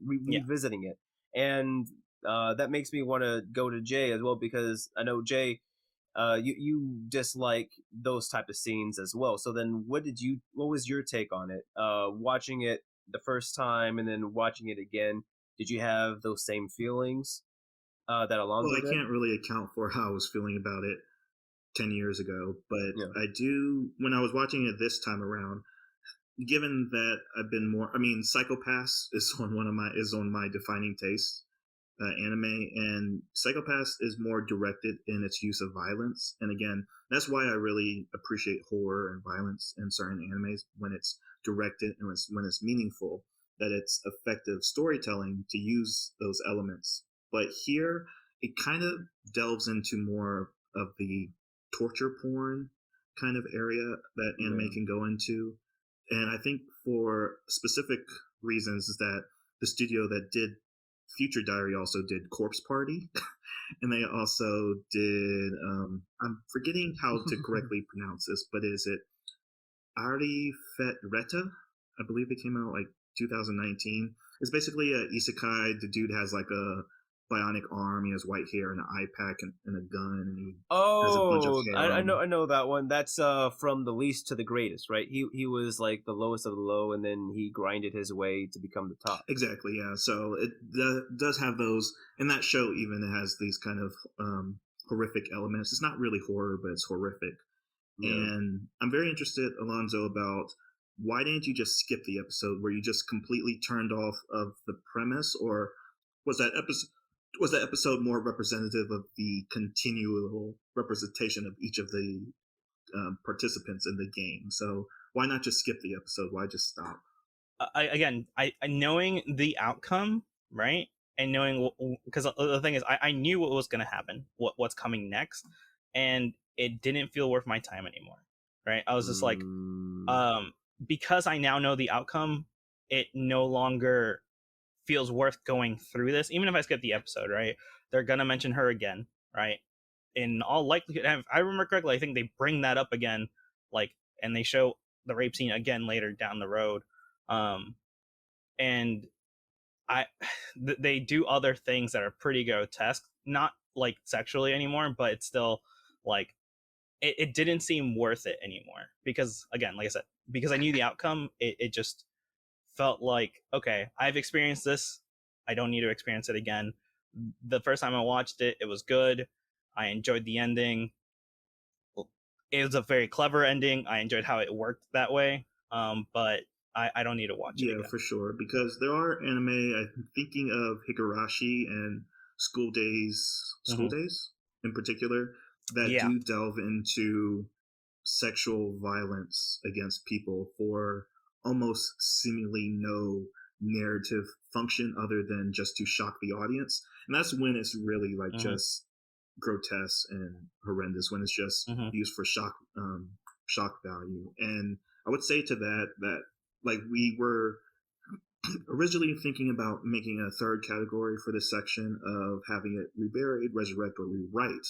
revisiting it. And that makes me want to go to Jay as well because I know Jay you dislike those type of scenes as well. So then what was your take on it? Watching it the first time and then watching it again, did you have those same feelings that Well, Alonso I did? can't really account for how I was feeling about it 10 years ago, but Yeah. I do, when I was watching it this time around, given that I've been more, I mean, Psychopaths is on my defining taste anime, and Psychopaths is more directed in its use of violence. And again, that's why I really appreciate horror and violence in certain animes when it's directed and when it's meaningful, that it's effective storytelling to use those elements. But here, it kind of delves into more of the torture porn kind of area that anime Yeah. can go into. And I think for specific reasons is that the studio that did Future Diary also did Corpse Party, and they also did. I'm forgetting how to correctly pronounce this, but is it Ari Fet Reta? I believe it came out like 2019. It's basically a isekai. The dude has like a bionic arm. He has white hair and an eye pack and a gun, and he has a bunch of Oh, harem. I know that one. That's from the least to the greatest, right? He was like the lowest of the low, and then he grinded his way to become the top. Exactly, yeah. So it does have those in that show. Even it has these kind of horrific elements. It's not really horror, but it's horrific. Yeah. And I'm very interested, Alonso, about why didn't you just skip the episode? Were you just completely turned off of the premise, or was that episode more representative of the continual representation of each of the participants in the game? So why not just skip the episode? Why just stop? I knowing the outcome, right, and knowing because the thing is, I knew what was going to happen, what's coming next, and it didn't feel worth my time anymore, right? I was just like, Mm, um, because I now know the outcome, it no longer feels worth going through this, even if I skip the episode, right? They're gonna mention her again, right? In all likelihood, if I remember correctly, I think they bring that up again, like, and they show the rape scene again later down the road. Um, and I they do other things that are pretty grotesque, not like sexually anymore, but it's still like it didn't seem worth it anymore because again, like I said, because I knew the outcome, it just felt like, okay, I've experienced this. I don't need to experience it again. The first time I watched it, it was good. I enjoyed the ending. It was a very clever ending. I enjoyed how it worked that way. But I don't need to watch it Yeah, again. for sure. Because there are anime. I'm thinking of Higurashi and School Days in particular, that Yeah. do delve into sexual violence against people for almost seemingly no narrative function other than just to shock the audience. And that's when it's really like just grotesque and horrendous, when it's just used for shock value. And I would say to that like we were originally thinking about making a third category for this section of having it reburied, resurrect, or rewrite.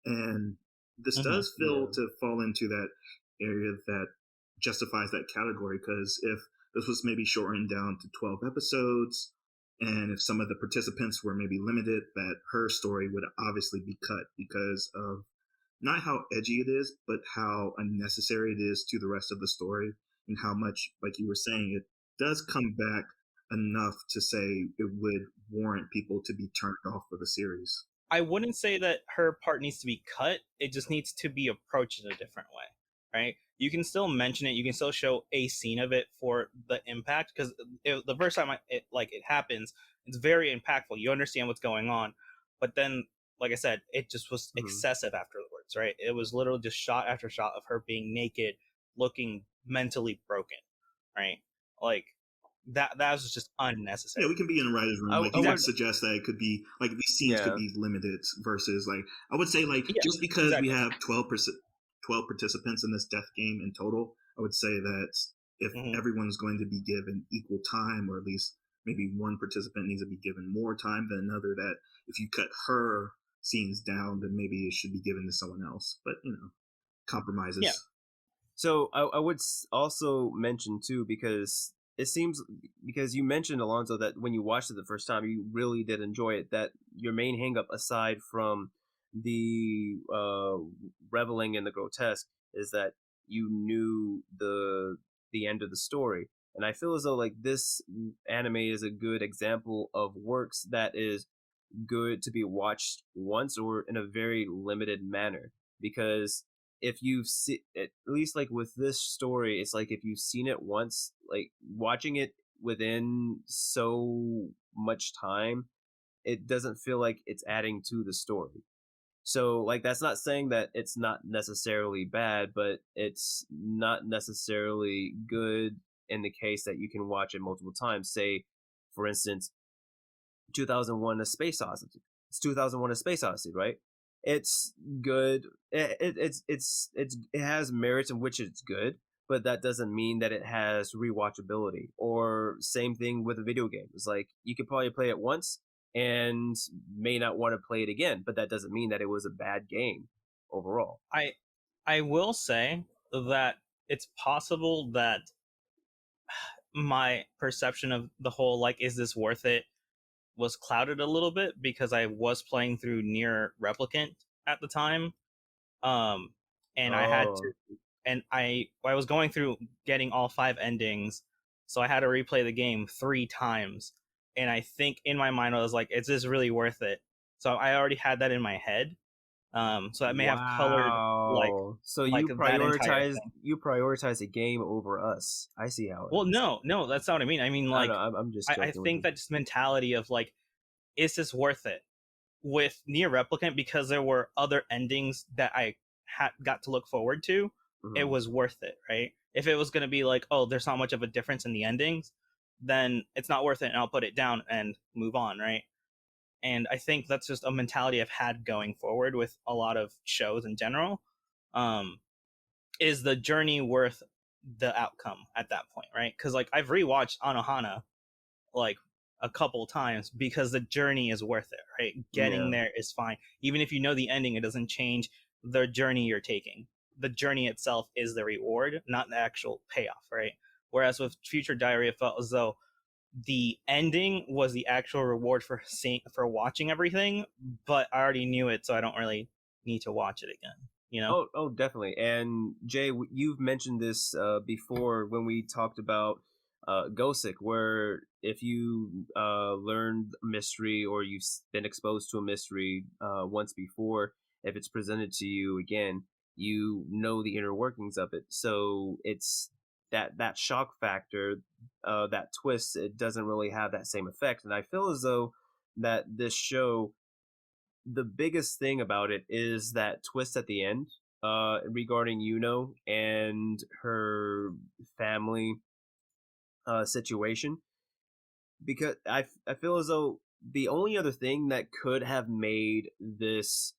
And this does feel to fall into that area that justifies that category, because if this was maybe shortened down to 12 episodes, and if some of the participants were maybe limited, that her story would obviously be cut because of not how edgy it is, but how unnecessary it is to the rest of the story, and how much, like you were saying, it does come back enough to say it would warrant people to be turned off of the series. I wouldn't say that her part needs to be cut. It just needs to be approached in a different way, right? You can still mention it. You can still show a scene of it for the impact, because the first time it happens, it's very impactful. You understand what's going on, but then, like I said, it just was excessive afterwards, right? It was literally just shot after shot of her being naked, looking mentally broken, right? Like that was just unnecessary. Yeah, we can be in a writer's room. Like, you would suggest that it could be like these scenes could be limited versus, like, I would say, like, just because we have 12 participants in this death game in total, I would say that if everyone's going to be given equal time, or at least maybe one participant needs to be given more time than another, that if you cut her scenes down, then maybe it should be given to someone else. But, compromises. Yeah. So I would also mention too, because it seems, because you mentioned, Alonso, that when you watched it the first time, you really did enjoy it. That your main hangup, aside from the reveling in the grotesque, is that you knew the end of the story. And I feel as though like this anime is a good example of works that is good to be watched once, or in a very limited manner, because if you've seen, at least like with this story, it's like if you've seen it once, like watching it within so much time, it doesn't feel like it's adding to the story. So like that's not saying that it's not necessarily bad, but it's not necessarily good in the case that you can watch it multiple times. Say, for instance, 2001: A Space Odyssey. It's 2001: A Space Odyssey, right? It's good. It has merits in which it's good, but that doesn't mean that it has rewatchability. Or same thing with a video game. It's like you could probably play it once and may not want to play it again, but that doesn't mean that it was a bad game overall. I will say that it's possible that my perception of the whole, like, is this worth it, was clouded a little bit because I was playing through Nier Replicant at the time. And I had to, and I was going through getting all 5 endings, so I had to replay the game 3 times. And I think in my mind I was like, is this really worth it? So I already had that in my head. So that may have colored like, so like you that entire prioritize thing. a game over us. I see how it Well, is. no, that's not what I mean. I mean, like, I'm just I think that just mentality of like, is this worth it? With Nier Replicant, because there were other endings that I got to look forward to, it was worth it, right? If it was going to be like, oh, there's not much of a difference in the endings, then it's not worth it, and I'll put it down and move on, right? And I think that's just a mentality I've had going forward with a lot of shows in general. Is the journey worth the outcome at that point, right? Because like I've rewatched Anohana like a couple times because the journey is worth it, right? Getting there is fine. Even if you know the ending, it doesn't change the journey you're taking. The journey itself is the reward, not the actual payoff, right? Whereas with Future Diary, it felt as though the ending was the actual reward for watching everything, but I already knew it, so I don't really need to watch it again. You know? Definitely. And Jay, you've mentioned this before when we talked about Gosick, where if you learned a mystery or you've been exposed to a mystery once before, if it's presented to you again, you know the inner workings of it. So it's that shock factor, that twist. It doesn't really have that same effect, and I feel as though that this show, the biggest thing about it is that twist at the end regarding Yuno and her family situation, because I feel as though the only other thing that could have made this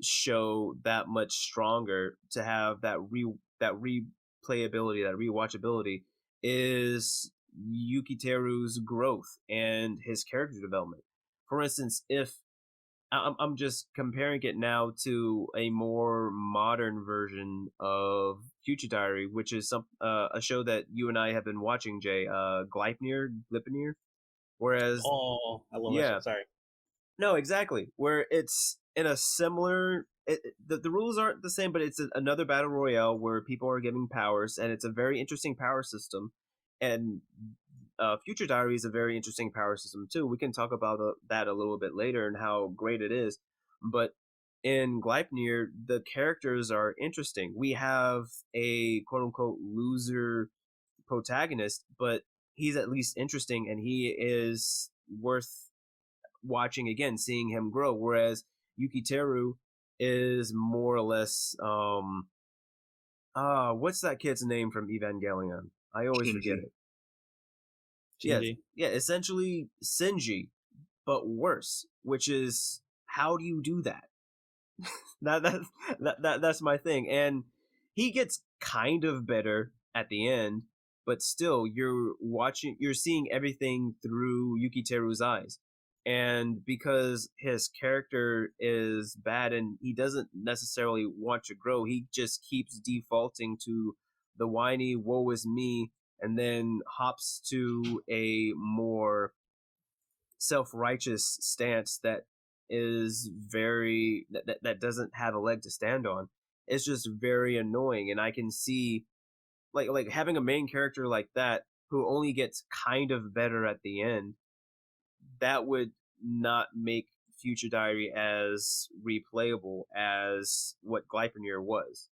show that much stronger to have that replayability, that rewatchability, is Yukiteru's growth and his character development. For instance, if I'm just comparing it now to a more modern version of Future Diary, which is a show that you and I have been watching, Jay, Gleipnir. Whereas, Oh, I love that show. yeah, Sorry. no, exactly, where it's in a similar. The rules aren't the same, but it's another battle royale where people are giving powers, and it's a very interesting power system. And Future Diary is a very interesting power system too. We can talk about that a little bit later and how great it is. But in Gleipnir, the characters are interesting. We have a quote unquote loser protagonist, but he's at least interesting and he is worth watching again, seeing him grow. Whereas Yukiteru is more or less what's that kid's name from Evangelion? I always forget it. Shinji. Yeah, essentially Shinji, but worse. Which is, how do you do that? That's my thing. And he gets kind of better at the end, but still, you're seeing everything through Yukiteru's eyes. And because his character is bad and he doesn't necessarily want to grow, he just keeps defaulting to the whiny woe is me, and then hops to a more self-righteous stance that is that doesn't have a leg to stand on. It's just very annoying, and I can see like having a main character like that who only gets kind of better at the end, that would not make Future Diary as replayable as what Gleipnir was.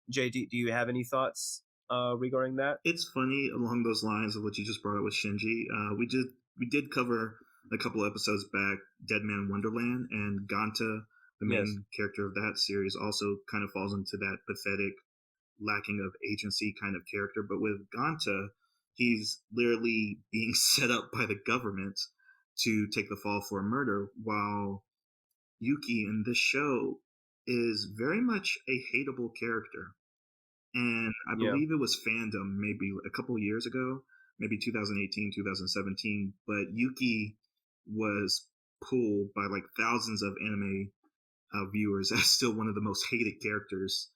Jay, do you have any thoughts regarding that? It's funny along those lines of what you just brought up with Shinji. We did cover a couple episodes back Dead Man Wonderland, and Ganta, the main character of that series, also kind of falls into that pathetic, lacking of agency kind of character. But with Ganta, he's literally being set up by the government to take the fall for a murder, while Yuki in this show is very much a hateable character. And I believe it was fandom maybe a couple of years ago, maybe 2018, 2017, but Yuki was pulled by like thousands of anime viewers as still one of the most hated characters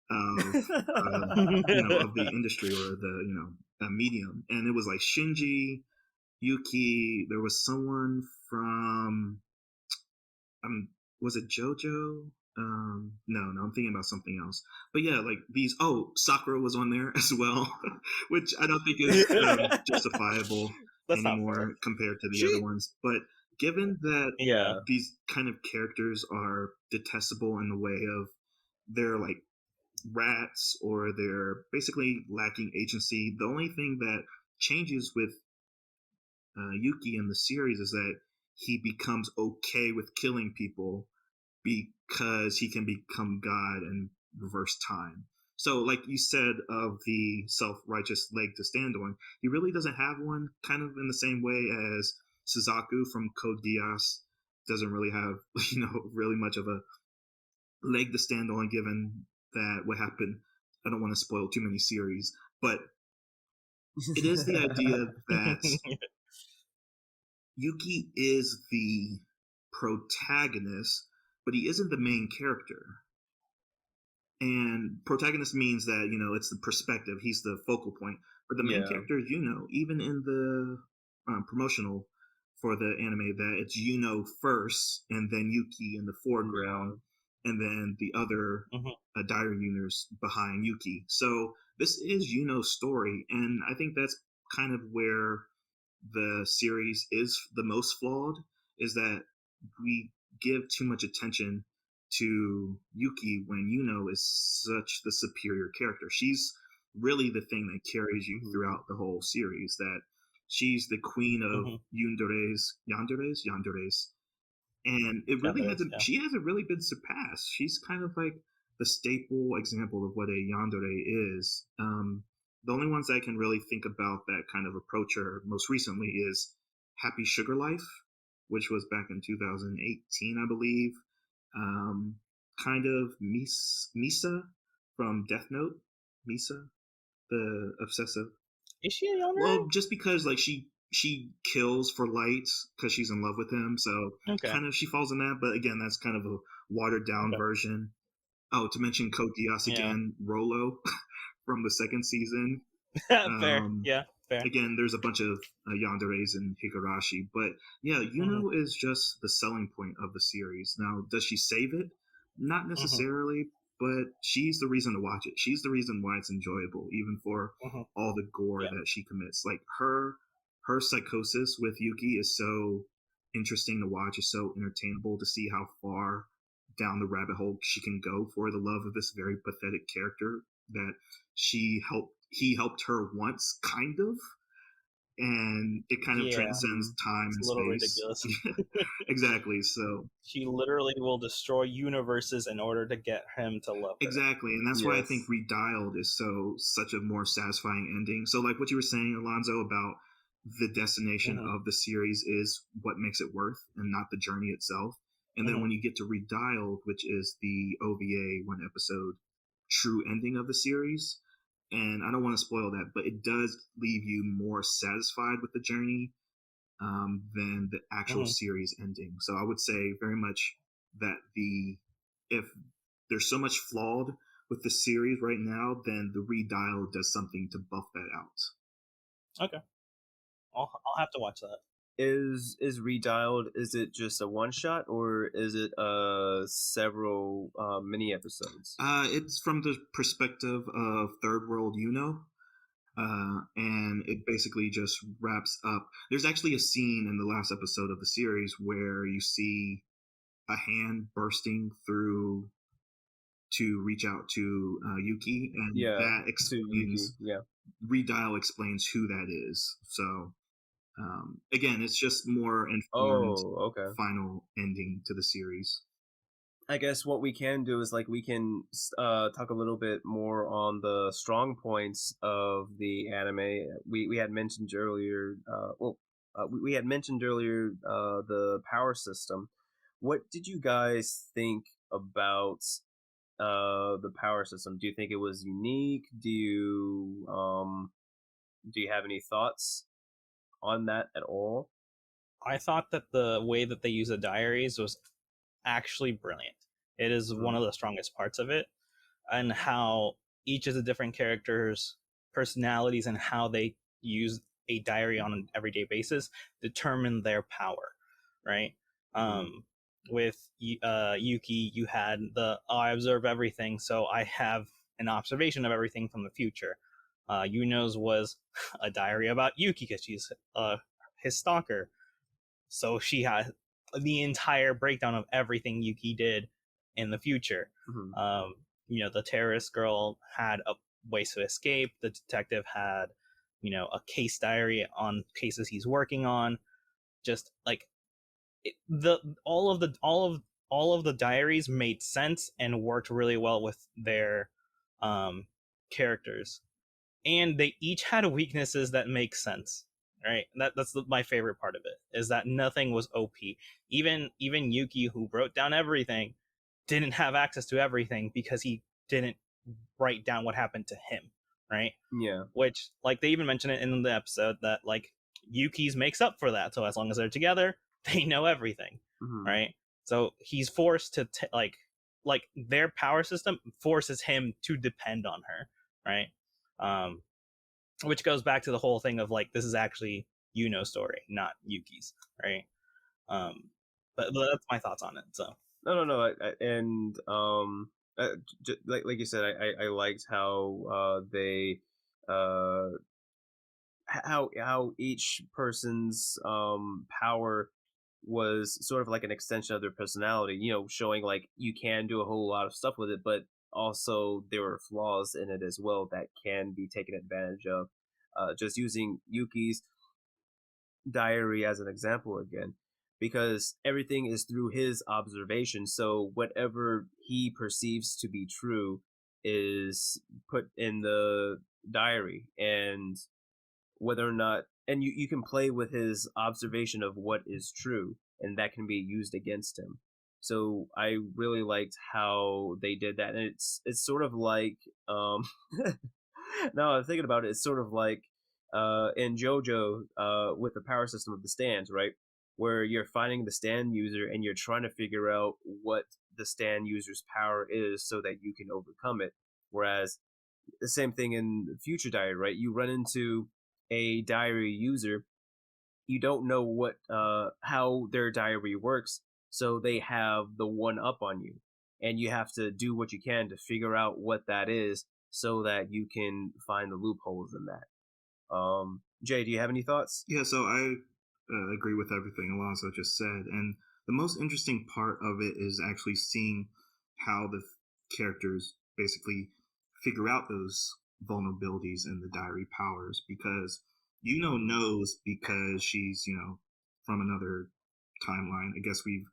of of the industry, or the medium. And it was like Shinji, Yuki. There was someone from was it JoJo? No, I'm thinking about something else. But yeah, like these. Oh, Sakura was on there as well, which I don't think is justifiable anymore compared to the other ones. But given that these kind of characters are detestable in the way of they're like rats, or they're basically lacking agency, the only thing that changes with Yuki in the series is that he becomes okay with killing people because he can become God and reverse time. So, like you said, of the self-righteous leg to stand on, he really doesn't have one, kind of in the same way as Suzaku from Code Geass doesn't really have, really much of a leg to stand on, given that what happened. I don't want to spoil too many series, but it is the idea that Yuki is the protagonist, but he isn't the main character. And protagonist means that, it's the perspective. He's the focal point. But the main character is even in the promotional for the anime, that it's first and then Yuki in the foreground. and then the other diary universe behind Yuki. So this is Yuno's story, and I think that's kind of where the series is the most flawed, is that we give too much attention to Yuki when Yuno is such the superior character. She's really the thing that carries you throughout the whole series, that she's the queen of yanderes, and it really hasn't. She hasn't really been surpassed. She's kind of like the staple example of what a yandere is. The only ones I can really think about that kind of approach her most recently is Happy Sugar Life, which was back in 2018, I believe. Kind of Misa from Death Note. Misa, the obsessive. Is she a yandere? Well, just because like she kills for light because she's in love with him, so kind of she falls in that. But again, that's kind of a watered down version. Oh, to mention Code Geass again, Rolo from the second season. Fair. Again, there's a bunch of yanderes in Higurashi, but yeah, Yuno is just the selling point of the series. Now, does she save it? Not necessarily, but she's the reason to watch it. She's the reason why it's enjoyable, even for all the gore that she commits. Like her psychosis with Yuki is so interesting to watch. It's so entertainable to see how far down the rabbit hole she can go for the love of this very pathetic character that he helped her once, kind of, and it kind of transcends time and space. Ridiculous. Exactly. So she literally will destroy universes in order to get him to love her. Exactly, and that's why I think Redialed is such a more satisfying ending. So, like what you were saying, Alonso, about the destination of the series is what makes it worth, and not the journey itself. And then when you get to Redialed, which is the OVA 1-episode true ending of the series, and I don't want to spoil that, but it does leave you more satisfied with the journey than the actual series ending. So I would say very much that if there's so much flawed with the series right now, then the Redial does something to buff that out. Okay, I'll have to watch that. Is Redialed? Is it just a one shot, or is it several mini episodes? It's from the perspective of Third World Yuno. And it basically just wraps up. There's actually a scene in the last episode of the series where you see a hand bursting through to reach out to Yuki, and that explains. Redial explains who that is. So again, it's just more informed final ending to the series. I guess what we can do is we can talk a little bit more on the strong points of the anime. We had mentioned earlier. We had mentioned earlier the power system. What did you guys think about the power system? Do you think it was unique? Do you have any thoughts on that at all? I thought that the way that they use the diaries was actually brilliant. It is one of the strongest parts of it, and how each of the different characters' personalities and how they use a diary on an everyday basis determine their power, right? With Yuki, you had I observe everything, so I have an observation of everything from the future. Yuno's was a diary about Yuki because she's his stalker, so she had the entire breakdown of everything Yuki did in the future. The terrorist girl had a ways to escape. The detective had, a case diary on cases he's working on. Just like all of the diaries made sense and worked really well with their characters, and they each had weaknesses that make sense. Right, that's my favorite part of it, is that nothing was OP. Even Yuki, who wrote down everything, didn't have access to everything because he didn't write down what happened to him, right? Yeah. Which, they even mention it in the episode that Yuki's makes up for that. So as long as they're together, they know everything, right? So he's forced to their power system forces him to depend on her, right? Which goes back to the whole thing of this is actually Yuno's story, not Yuki's, right? But that's my thoughts on it. So No. And like you said, I liked how they uh how each person's power was sort of like an extension of their personality, you know, showing like you can do a whole lot of stuff with it, but also there were flaws in it as well that can be taken advantage of. Just using Yuki's diary as an example again, because everything is through his observation, so whatever he perceives to be true is put in the diary, and whether or not, and you can play with his observation of what is true, and that can be used against him. So I really liked how they did that, and it's sort of like now I'm thinking about it, it's sort of like in JoJo with the power system of the stands, right? Where you're finding the stand user and you're trying to figure out what the stand user's power is so that you can overcome it. Whereas the same thing in Future Diary, right? You run into a diary user, you don't know what how their diary works, so they have the one up on you, and you have to do what you can to figure out what that is so that you can find the loopholes in that. Jay, do you have any thoughts? Yeah, so I agree with everything Alonso just said, and the most interesting part of it is actually seeing how the characters basically figure out those vulnerabilities in the diary powers, because knows because she's from another timeline. I guess we've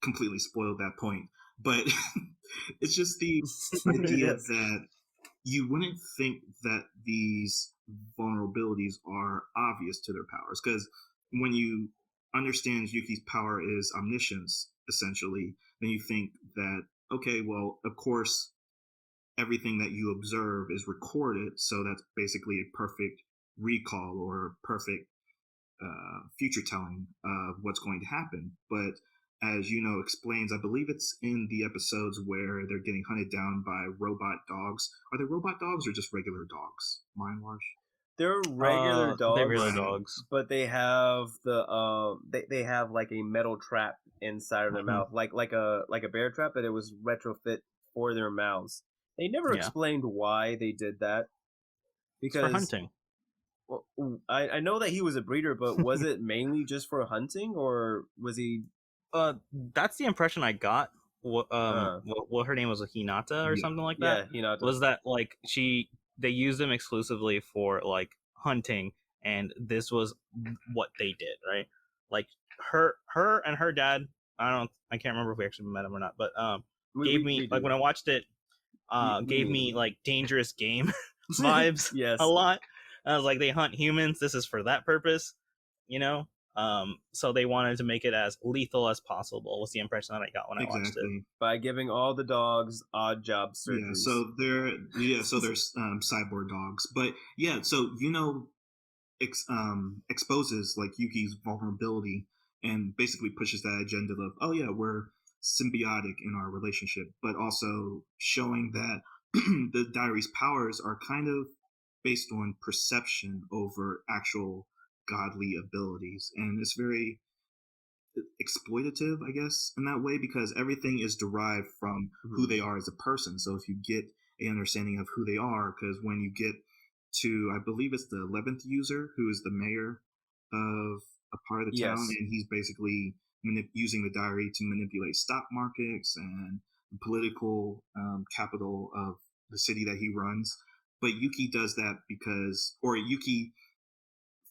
completely spoiled that point, but it's just the idea Yes. that you wouldn't think that these vulnerabilities are obvious to their powers, because when you understand Yuki's power is omniscience, essentially, then you think that, okay, well, of course, everything that you observe is recorded, so that's basically a perfect recall or perfect future telling of what's going to happen. But as explains, I believe it's in the episodes where they're getting hunted down by robot dogs. Are they robot dogs or just regular dogs? Mind wash. They're regular They're dogs, regular Right. dogs. but they have the they have like a metal trap inside of their Mhm. mouth, like a bear trap, but it was retrofit for their mouths. They never Yeah, explained why they did that, it's for because hunting. well, I know that he was a breeder, but was it mainly just for hunting, or was he? That's the impression I got. Uh, What her name was, Hinata or Yeah. something like that. yeah, Hinata. Was that like they used them exclusively for like hunting, and this was what they did, right? Like her and her dad. I can't remember if we actually met him or not, but gave me We like do. when I watched it, We gave meet me him. like Dangerous Game vibes a Yes. lot. I was like, they hunt humans. This is for that purpose, you know. So they wanted to make it as lethal as possible. Was the impression that I got when I watched it. Exactly. By giving all the dogs odd job Yeah. surgeries. So there's cyborg dogs, but yeah. So exposes like Yuki's vulnerability and basically pushes that agenda of, oh yeah, we're symbiotic in our relationship, but also showing that the diary's powers are kind of based on perception over actual godly abilities, and it's very exploitative, I guess, in that way, because everything is derived from who they are as a person. So if you get a understanding of who they are, because when you get to, I believe it's the 11th user who is the mayor of a part of the town, Yes. and he's basically using the diary to manipulate stock markets and political capital of the city that he runs. But Yuki does that because, or Yuki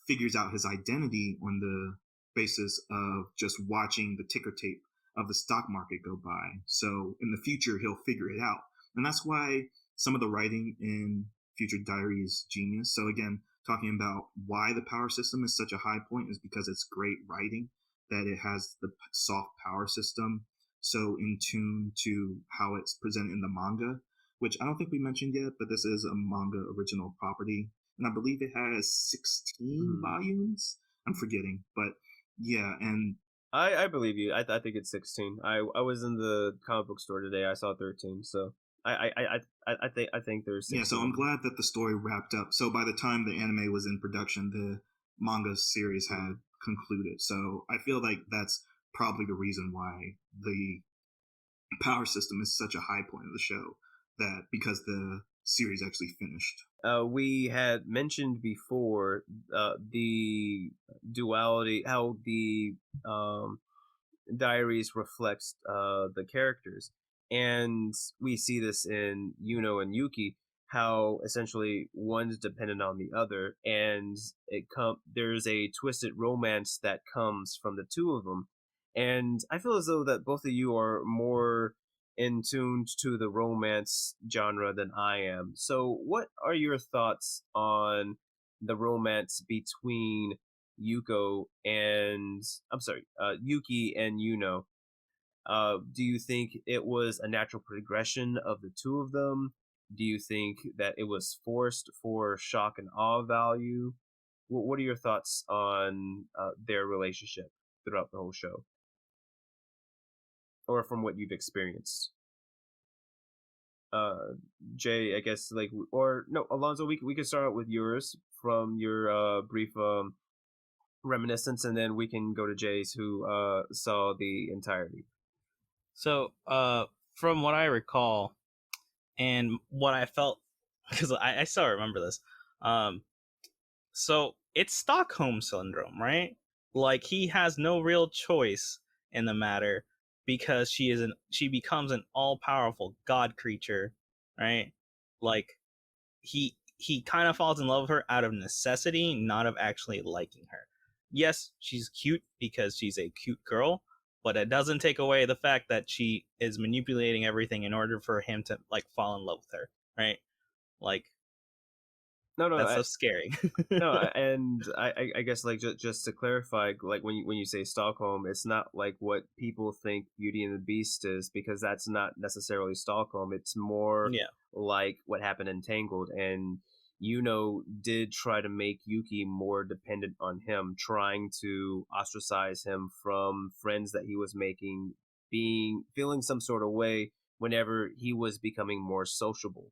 figures out his identity on the basis of just watching the ticker tape of the stock market go by. So in the future, he'll figure it out. And that's why some of the writing in Future Diary is genius. So again, talking about why the power system is such a high point is because it's great writing, that it has the soft power system so in tune to how it's presented in the manga, which I don't think we mentioned yet, but this is a manga original property, and I believe it has 16 Mhm. volumes. I'm forgetting, but yeah, and I believe you. I think it's 16. I was in the comic book store today. I saw 13. So I think there's yeah, so 16 I'm of them. glad that the story wrapped up. So by the time the anime was in production, the manga series had concluded. So I feel like that's probably the reason why the power system is such a high point of the show that because the series actually finished. We had mentioned before the duality, how the diaries reflects the characters, and we see this in Yuno and Yuki, how essentially one's dependent on the other, and there's a twisted romance that comes from the two of them. And I feel as though that both of you are more in tune to the romance genre than I am. So what are your thoughts on the romance between Yuki and Yuno? Do you think it was a natural progression of the two of them? Do you think that it was forced for shock and awe value? What are your thoughts on their relationship throughout the whole show, or from what you've experienced? Jay, I guess, like, or no, Alonso, we can start out with yours from your brief reminiscence, and then we can go to Jay's, who saw the entirety. So, from what I recall and what I felt, because I still remember this, so it's Stockholm syndrome, right? Like, he has no real choice in the matter because she becomes an all-powerful god creature, right? Like, he kind of falls in love with her out of necessity, not of actually liking her. Yes, she's cute because she's a cute girl, but it doesn't take away the fact that she is manipulating everything in order for him to like fall in love with her, right? Like, No, that's so scary. no, and I guess, like, just to clarify, like, when you say Stockholm, it's not like what people think Beauty and the Beast is, because that's not necessarily Stockholm. It's more Yeah. like what happened in Tangled, and did try to make Yuki more dependent on him, trying to ostracize him from friends that he was making, feeling some sort of way whenever he was becoming more sociable,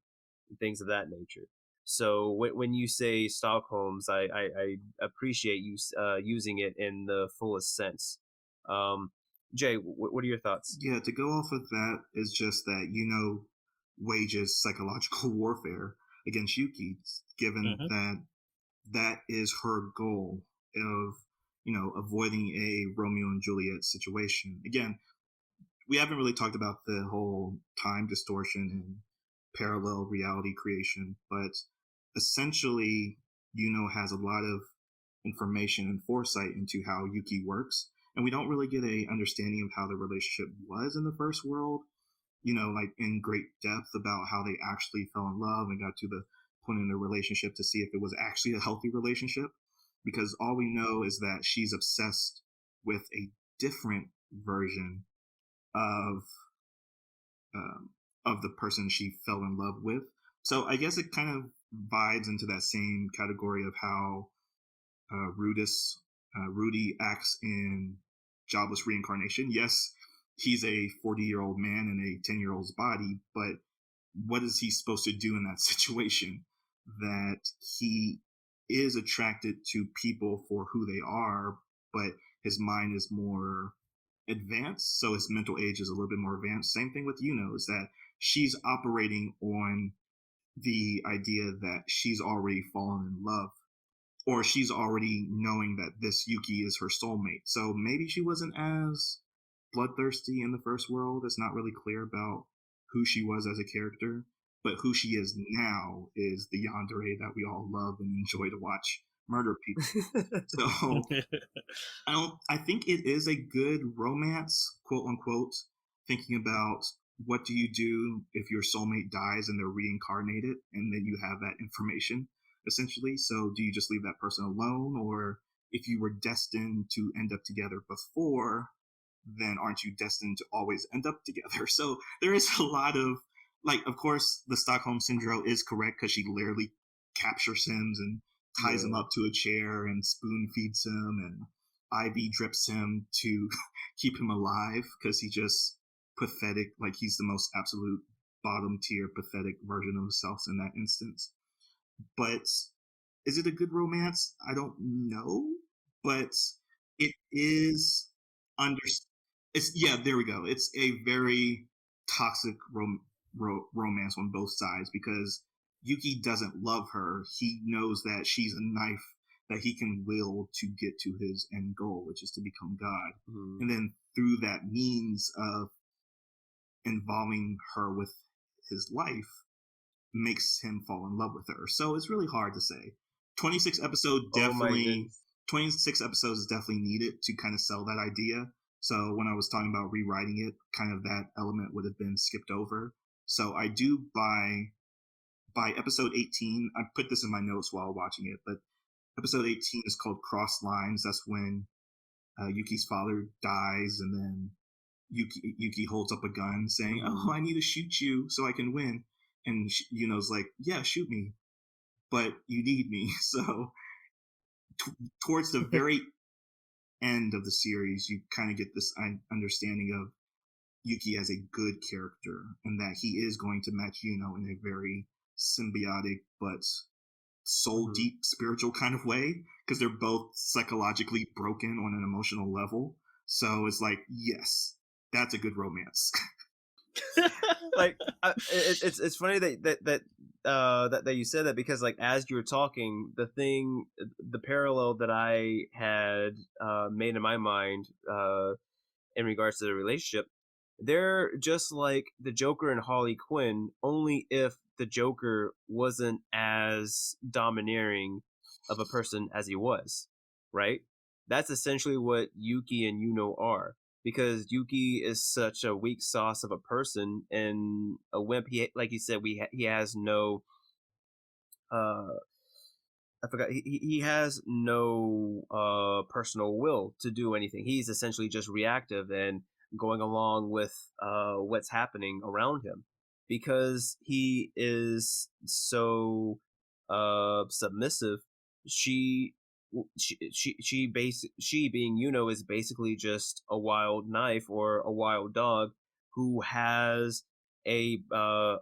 things of that nature. So when you say Stockholm's, I appreciate you using it in the fullest sense. Jay, what are your thoughts? Yeah, to go off of that is just that wages psychological warfare against Yuki, given Mm-hmm. that that is her goal of avoiding a Romeo and Juliet situation. Again, we haven't really talked about the whole time distortion and parallel reality creation, but essentially, has a lot of information and foresight into how Yuki works, and we don't really get a understanding of how the relationship was in the first world. Like in great depth about how they actually fell in love and got to the point in their relationship to see if it was actually a healthy relationship. Because all we know is that she's obsessed with a different version of of the person she fell in love with. So I guess it kind of vibes into that same category of how Rudy acts in Jobless Reincarnation. Yes, he's a 40-year-old man in a 10-year-old's body, but what is he supposed to do in that situation? That he is attracted to people for who they are, but his mind is more advanced, so his mental age is a little bit more advanced. Same thing with is that she's operating on the idea that she's already fallen in love, or she's already knowing that this Yuki is her soulmate. So maybe she wasn't as bloodthirsty in the first world. It's not really clear about who she was as a character, but who she is now is the yandere that we all love and enjoy to watch murder people. So I think it is a good romance, quote unquote, thinking about what do you do if your soulmate dies and they're reincarnated and then you have that information essentially. So do you just leave that person alone, or if you were destined to end up together before, then aren't you destined to always end up together? So there is a lot of, like, of course, the Stockholm syndrome is correct because she literally captures him and ties him up to a chair and spoon feeds him and IV drips him to keep him alive because he just pathetic, like he's the most absolute bottom tier pathetic version of himself in that instance. But is it a good romance? I don't know, but it is under. It's, yeah, there we go. It's a very toxic romance on both sides, because Yuki doesn't love her. He knows that she's a knife that he can will to get to his end goal, which is to become God. Mm-hmm. And then through that means of involving her with his life makes him fall in love with her. So it's really hard to say. 26 episodes definitely 26 episodes is definitely needed to kind of sell that idea. So when I was talking about rewriting it, kind of that element would have been skipped over. So I do by episode 18, I put this in my notes while watching it, but episode 18 is called Cross Lines. That's when Yuki's father dies, and then Yuki holds up a gun saying, "Oh, I need to shoot you so I can win." And Yuno's like, "Yeah, shoot me, but you need me." So towards the very end of the series, you kind of get this understanding of Yuki as a good character, and that he is going to match Yuno in a very symbiotic but soul deep spiritual kind of way, because they're both psychologically broken on an emotional level. So it's like, yes, that's a good romance. Like it's funny that you said that, because like as you were talking, the parallel that I had made in my mind in regards to the relationship, they're just like the Joker and Harley Quinn, only if the Joker wasn't as domineering of a person as he was, right? That's essentially what Yuki and Yuno are, because Yuki is such a weak sauce of a person and a wimp. Like you said, he has no I forgot. He has no personal will to do anything. He's essentially just reactive and going along with what's happening around him, because he is so submissive. She she being Yuno is basically just a wild knife or a wild dog who has a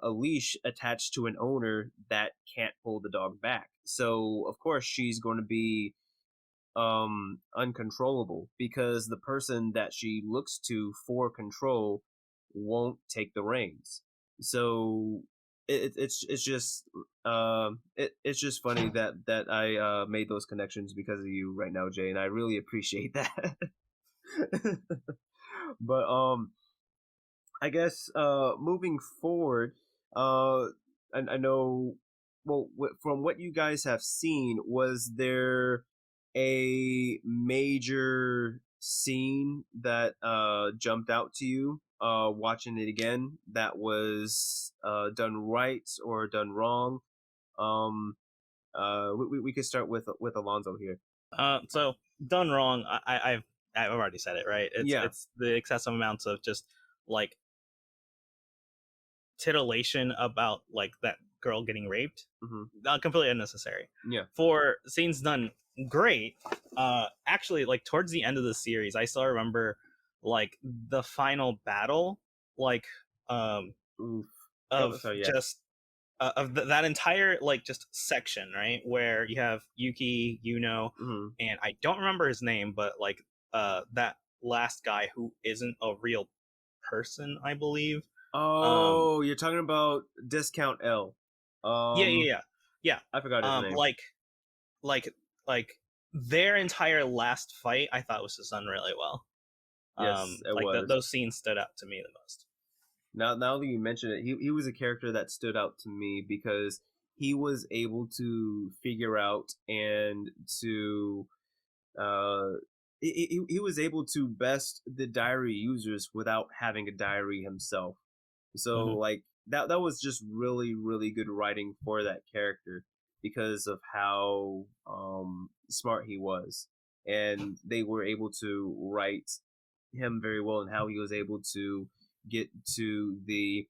leash attached to an owner that can't pull the dog back. So of course she's going to be uncontrollable, because the person that she looks to for control won't take the reins. So it's just it's just funny that I made those connections because of you right now, Jay, and I really appreciate that. But I guess moving forward, I know. Well, from what you guys have seen, was there a major scene that jumped out to you watching it again that was done right or done wrong? Um, we could start with Alonso here. So done wrong. I've already said it, right? It's the excessive amounts of just like titillation about like that girl getting raped. Completely unnecessary. Yeah. For scenes done great, actually, like towards the end of the series, I still remember like the final battle, like just of that entire like just section, right, where you have Yuki, Yuno, and I don't remember his name, but like that last guy who isn't a real person, I believe. Oh, you're talking about Discount L. Yeah. I forgot his name. Like their entire last fight, I thought was just done really well. Yes, it was. Those scenes stood out to me the most. Now that you mention it, he was a character that stood out to me because he was able to figure out and to he was able to best the diary users without having a diary himself. So like that was just really, really good writing for that character because of how smart he was, and they were able to write him very well, and how he was able to get to the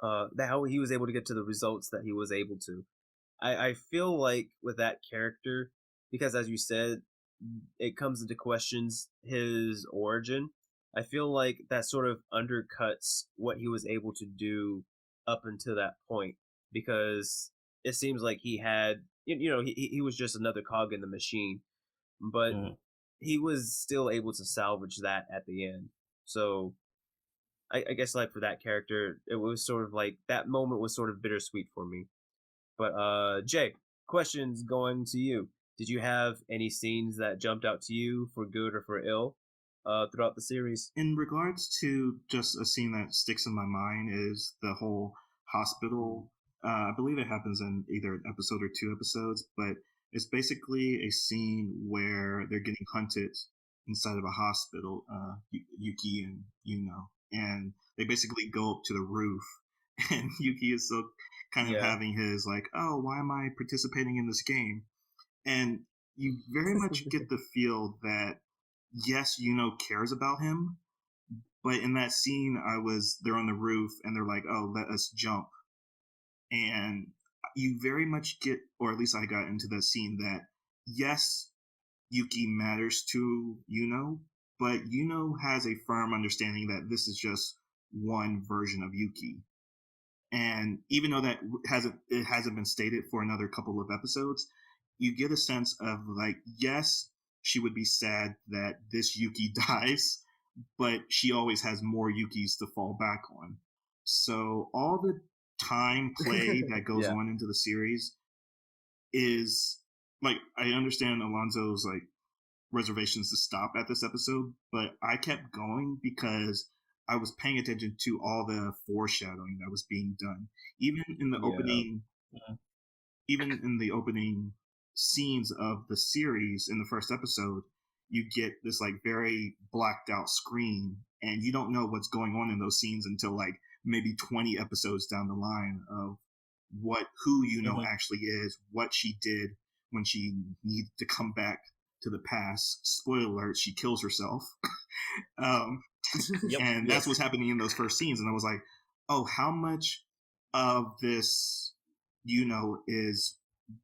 how he was able to get to the results that he was able to. I feel like with that character, because as you said, it comes into questions his origin. I feel like that sort of undercuts what he was able to do up until that point, because it seems like he had, he was just another cog in the machine, but he was still able to salvage that at the end. So I guess like for that character, it was sort of like that moment was sort of bittersweet for me. But Jay, questions going to you. Did you have any scenes that jumped out to you for good or for ill throughout the series? In regards to just a scene that sticks in my mind is the whole hospital. I believe it happens in either an episode or two episodes, but it's basically a scene where they're getting hunted inside of a hospital, Yuki and Yuno, and they basically go up to the roof, and Yuki is so kind of Yeah. having his like, oh, why am I participating in this game? And you very much get the feel that yes, Yuno cares about him, but in that scene, they're on the roof and they're like, oh, let us jump. And you very much get, or at least I got into that scene that, yes, Yuki matters to Yuno, but Yuno has a firm understanding that this is just one version of Yuki. And even though that hasn't been stated for another couple of episodes, you get a sense of like, yes, she would be sad that this Yuki dies, but she always has more Yukis to fall back on. So all the time play that goes Yeah. on into the series is like, I understand Alonso's like reservations to stop at this episode, but I kept going because I was paying attention to all the foreshadowing that was being done. Even in the Yeah. opening even in the opening scenes of the series in the first episode, you get this like very blacked out screen and you don't know what's going on in those scenes until like maybe 20 episodes down the line of who Yuno actually is, what she did when she needed to come back to the past. Spoiler alert, she kills herself. And that's what's happening in those first scenes. And I was like, oh, how much of this is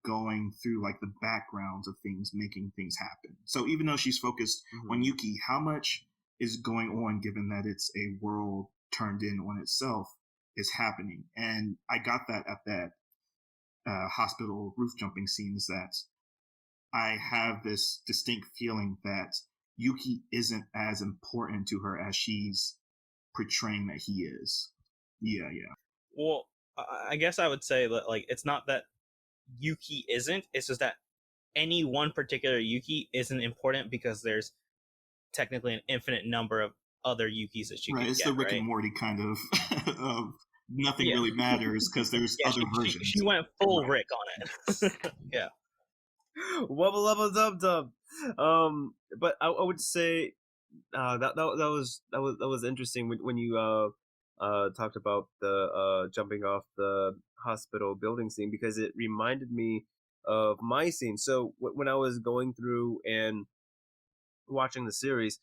going through like the backgrounds of things, making things happen. So even though she's focused on Yuki, how much is going on given that it's a world turned in on itself is happening? And I got that at that hospital roof jumping scene, is that I have this distinct feeling that Yuki isn't as important to her as she's portraying that he is. Yeah. Well, I guess I would say that like it's not that Yuki isn't, it's just that any one particular Yuki isn't important because there's technically an infinite number of other Yukis that she right, could it's get, the Rick right? and Morty kind of of nothing really matters because there's other versions. She went full Rick on it. Yeah. Wubba lubba dub dub. But I would say that was interesting when you talked about the jumping off the hospital building scene, because it reminded me of my scene. So when I was going through and watching the series,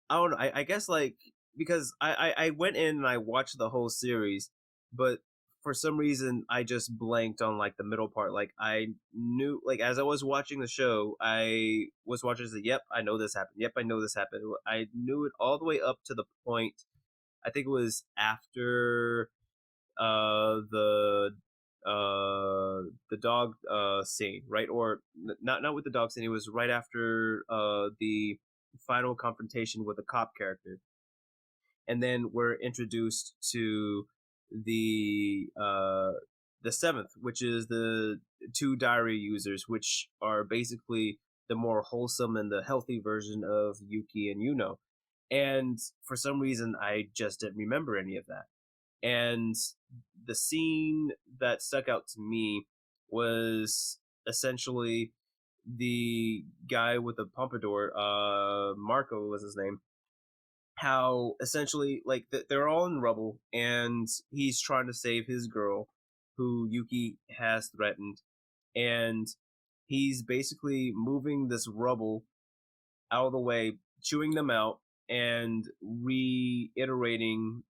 I don't know. I guess like because I went in and I watched the whole series, but for some reason I just blanked on like the middle part. Like I knew, like as I was watching the show, I was watching. Say, yep, I know this happened. Yep, I know this happened. I knew it all the way up to the point. I think it was after the dog scene, right? Or not with the dog scene. It was right after the final confrontation with the cop character, and then we're introduced to the seventh, which is the two diary users, which are basically the more wholesome and the healthy version of Yuki and Yuno. And for some reason, I just didn't remember any of that. And the scene that stuck out to me was essentially the guy with the pompadour, Marco was his name. How essentially like they're all in rubble, and he's trying to save his girl, who Yuki has threatened, and he's basically moving this rubble out of the way, chewing them out, and reiterating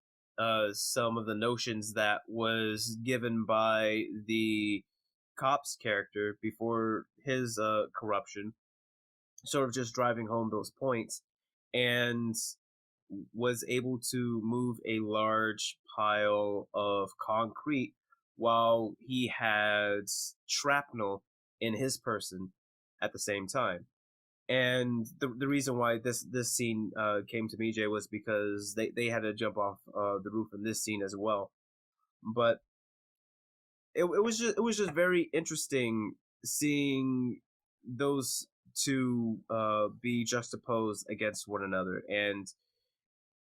some of the notions that was given by the cop's character before his corruption, sort of just driving home those points, and was able to move a large pile of concrete while he had shrapnel in his person at the same time. And the reason why this scene came to me, Jay, was because they had to jump off the roof in this scene as well. But it was just very interesting seeing those two be juxtaposed against one another, and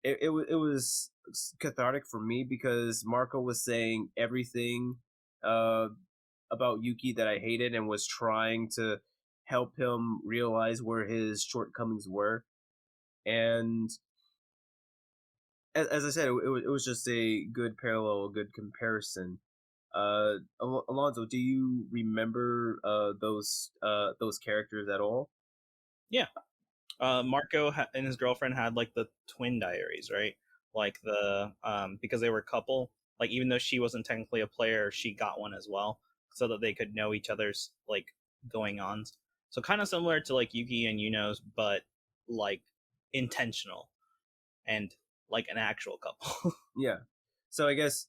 it was cathartic for me because Marco was saying everything about Yuki that I hated and was trying to help him realize where his shortcomings were. And as I said, it was just a good parallel, a good comparison. Alonso, do you remember those characters at all? Yeah. Marco and his girlfriend had like the twin diaries, right? Like the because they were a couple. Like even though she wasn't technically a player, she got one as well, so that they could know each other's like going ons. So kind of similar to like Yuki and Yuno's, but like intentional and like an actual couple. Yeah. So I guess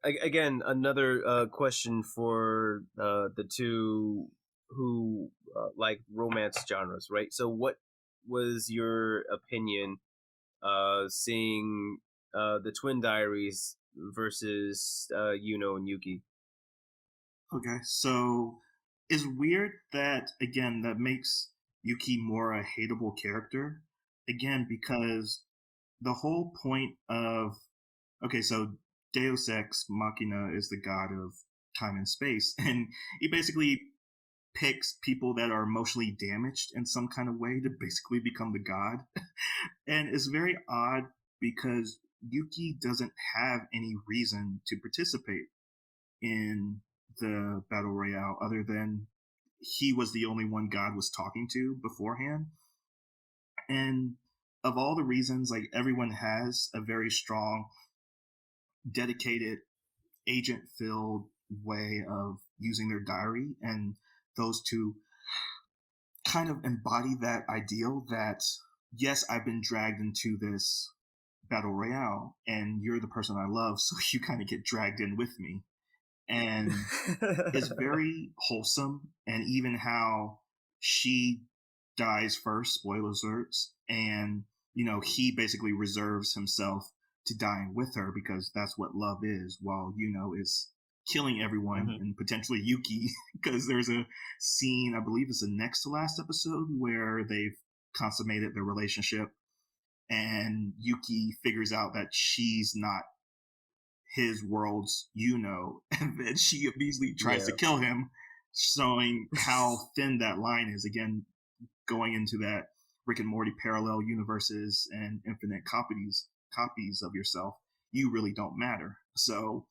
again another question for the two who like romance genres, right? So what was your opinion seeing the Twin Diaries versus Yuno and Yuki? Okay, so it's weird that, again, that makes Yuki more a hateable character. Again, because the whole point of. Okay, so Deus Ex Machina is the god of time and space, and he basically picks people that are emotionally damaged in some kind of way to basically become the god. And it's very odd because Yuki doesn't have any reason to participate in the battle royale other than he was the only one God was talking to beforehand. And of all the reasons, like everyone has a very strong, dedicated, agent filled way of using their diary, and those two kind of embody that ideal that yes, I've been dragged into this battle royale and you're the person I love, so you kind of get dragged in with me. And it's very wholesome. And even how she dies first, spoiler alerts, and he basically reserves himself to dying with her because that's what love is, while is killing everyone and potentially Yuki, because there's a scene, I believe it's the next to last episode, where they've consummated their relationship and Yuki figures out that she's not his world's and then she immediately tries to kill him, showing how thin that line is. Again, going into that Rick and Morty parallel universes and infinite copies of yourself, you really don't matter. So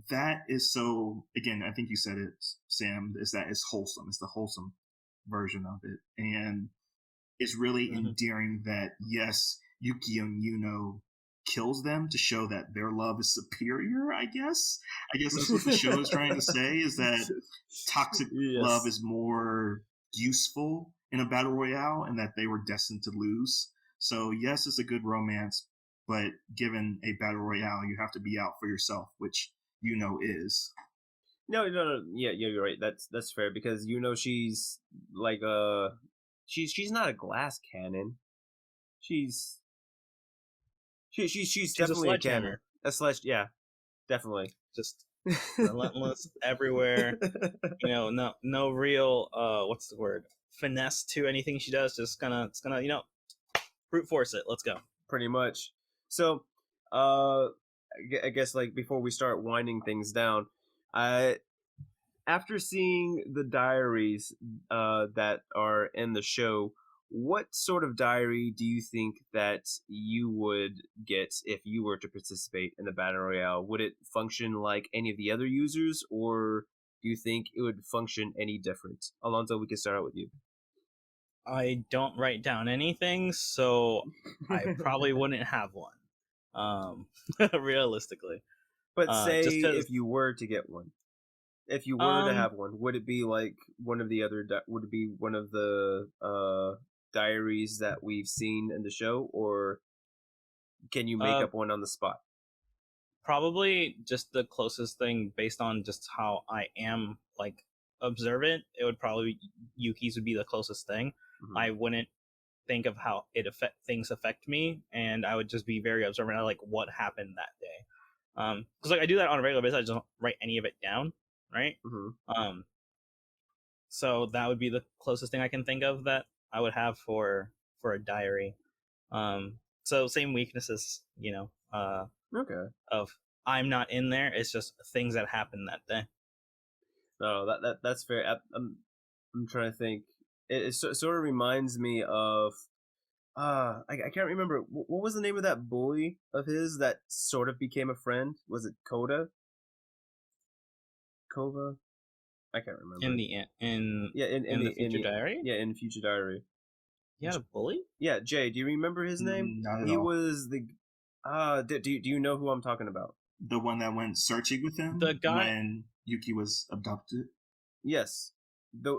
that is so, again, I think you said it, Sam, is that it's wholesome. It's the wholesome version of it. And it's really endearing that, yes, Yuki and kills them to show that their love is superior, I guess. That's what the show is trying to say, is that toxic love is more useful in a battle royale and that they were destined to lose. So yes, it's a good romance, but given a battle royale, you have to be out for yourself, which is. No, yeah, you're right. That's fair because she's like she's not a glass cannon. She's definitely a cannon. Yeah, definitely. Just relentless everywhere. No real what's the word? Finesse to anything she does. Just it's gonna brute force it. Let's go. Pretty much. So, I guess like before we start winding things down, after seeing the diaries that are in the show, what sort of diary do you think that you would get if you were to participate in the battle royale? Would it function like any of the other users, or do you think it would function any different? Alonso, we can start out with you. I don't write down anything, so I probably wouldn't have one. Realistically. But say if you were to get one. If you were to have one, would it be like one of the other? Would it be one of the diaries that we've seen in the show, or can you make up one on the spot? Probably just the closest thing based on just how I am like observant. It would probably Yuki's would be the closest thing. I wouldn't think of how things affect me, and I would just be very observant of like what happened that day. Because like I do that on a regular basis. I just don't write any of it down, right? So that would be the closest thing I can think of that I would have for a diary. So same weaknesses, Okay. of I'm not in there. It's just things that happened that day. No, that's fair. I'm trying to think. It sort of reminds me of I can't remember what was the name of that bully of his that sort of became a friend. Was it Kova? I can't remember. In the future diary. Yeah, in Future Diary. You had a bully? Yeah, Jay. Do you remember his name? Not at He all. was the. Do you know who I'm talking about? The one that went searching with him. The guy when Yuki was abducted. Yes. The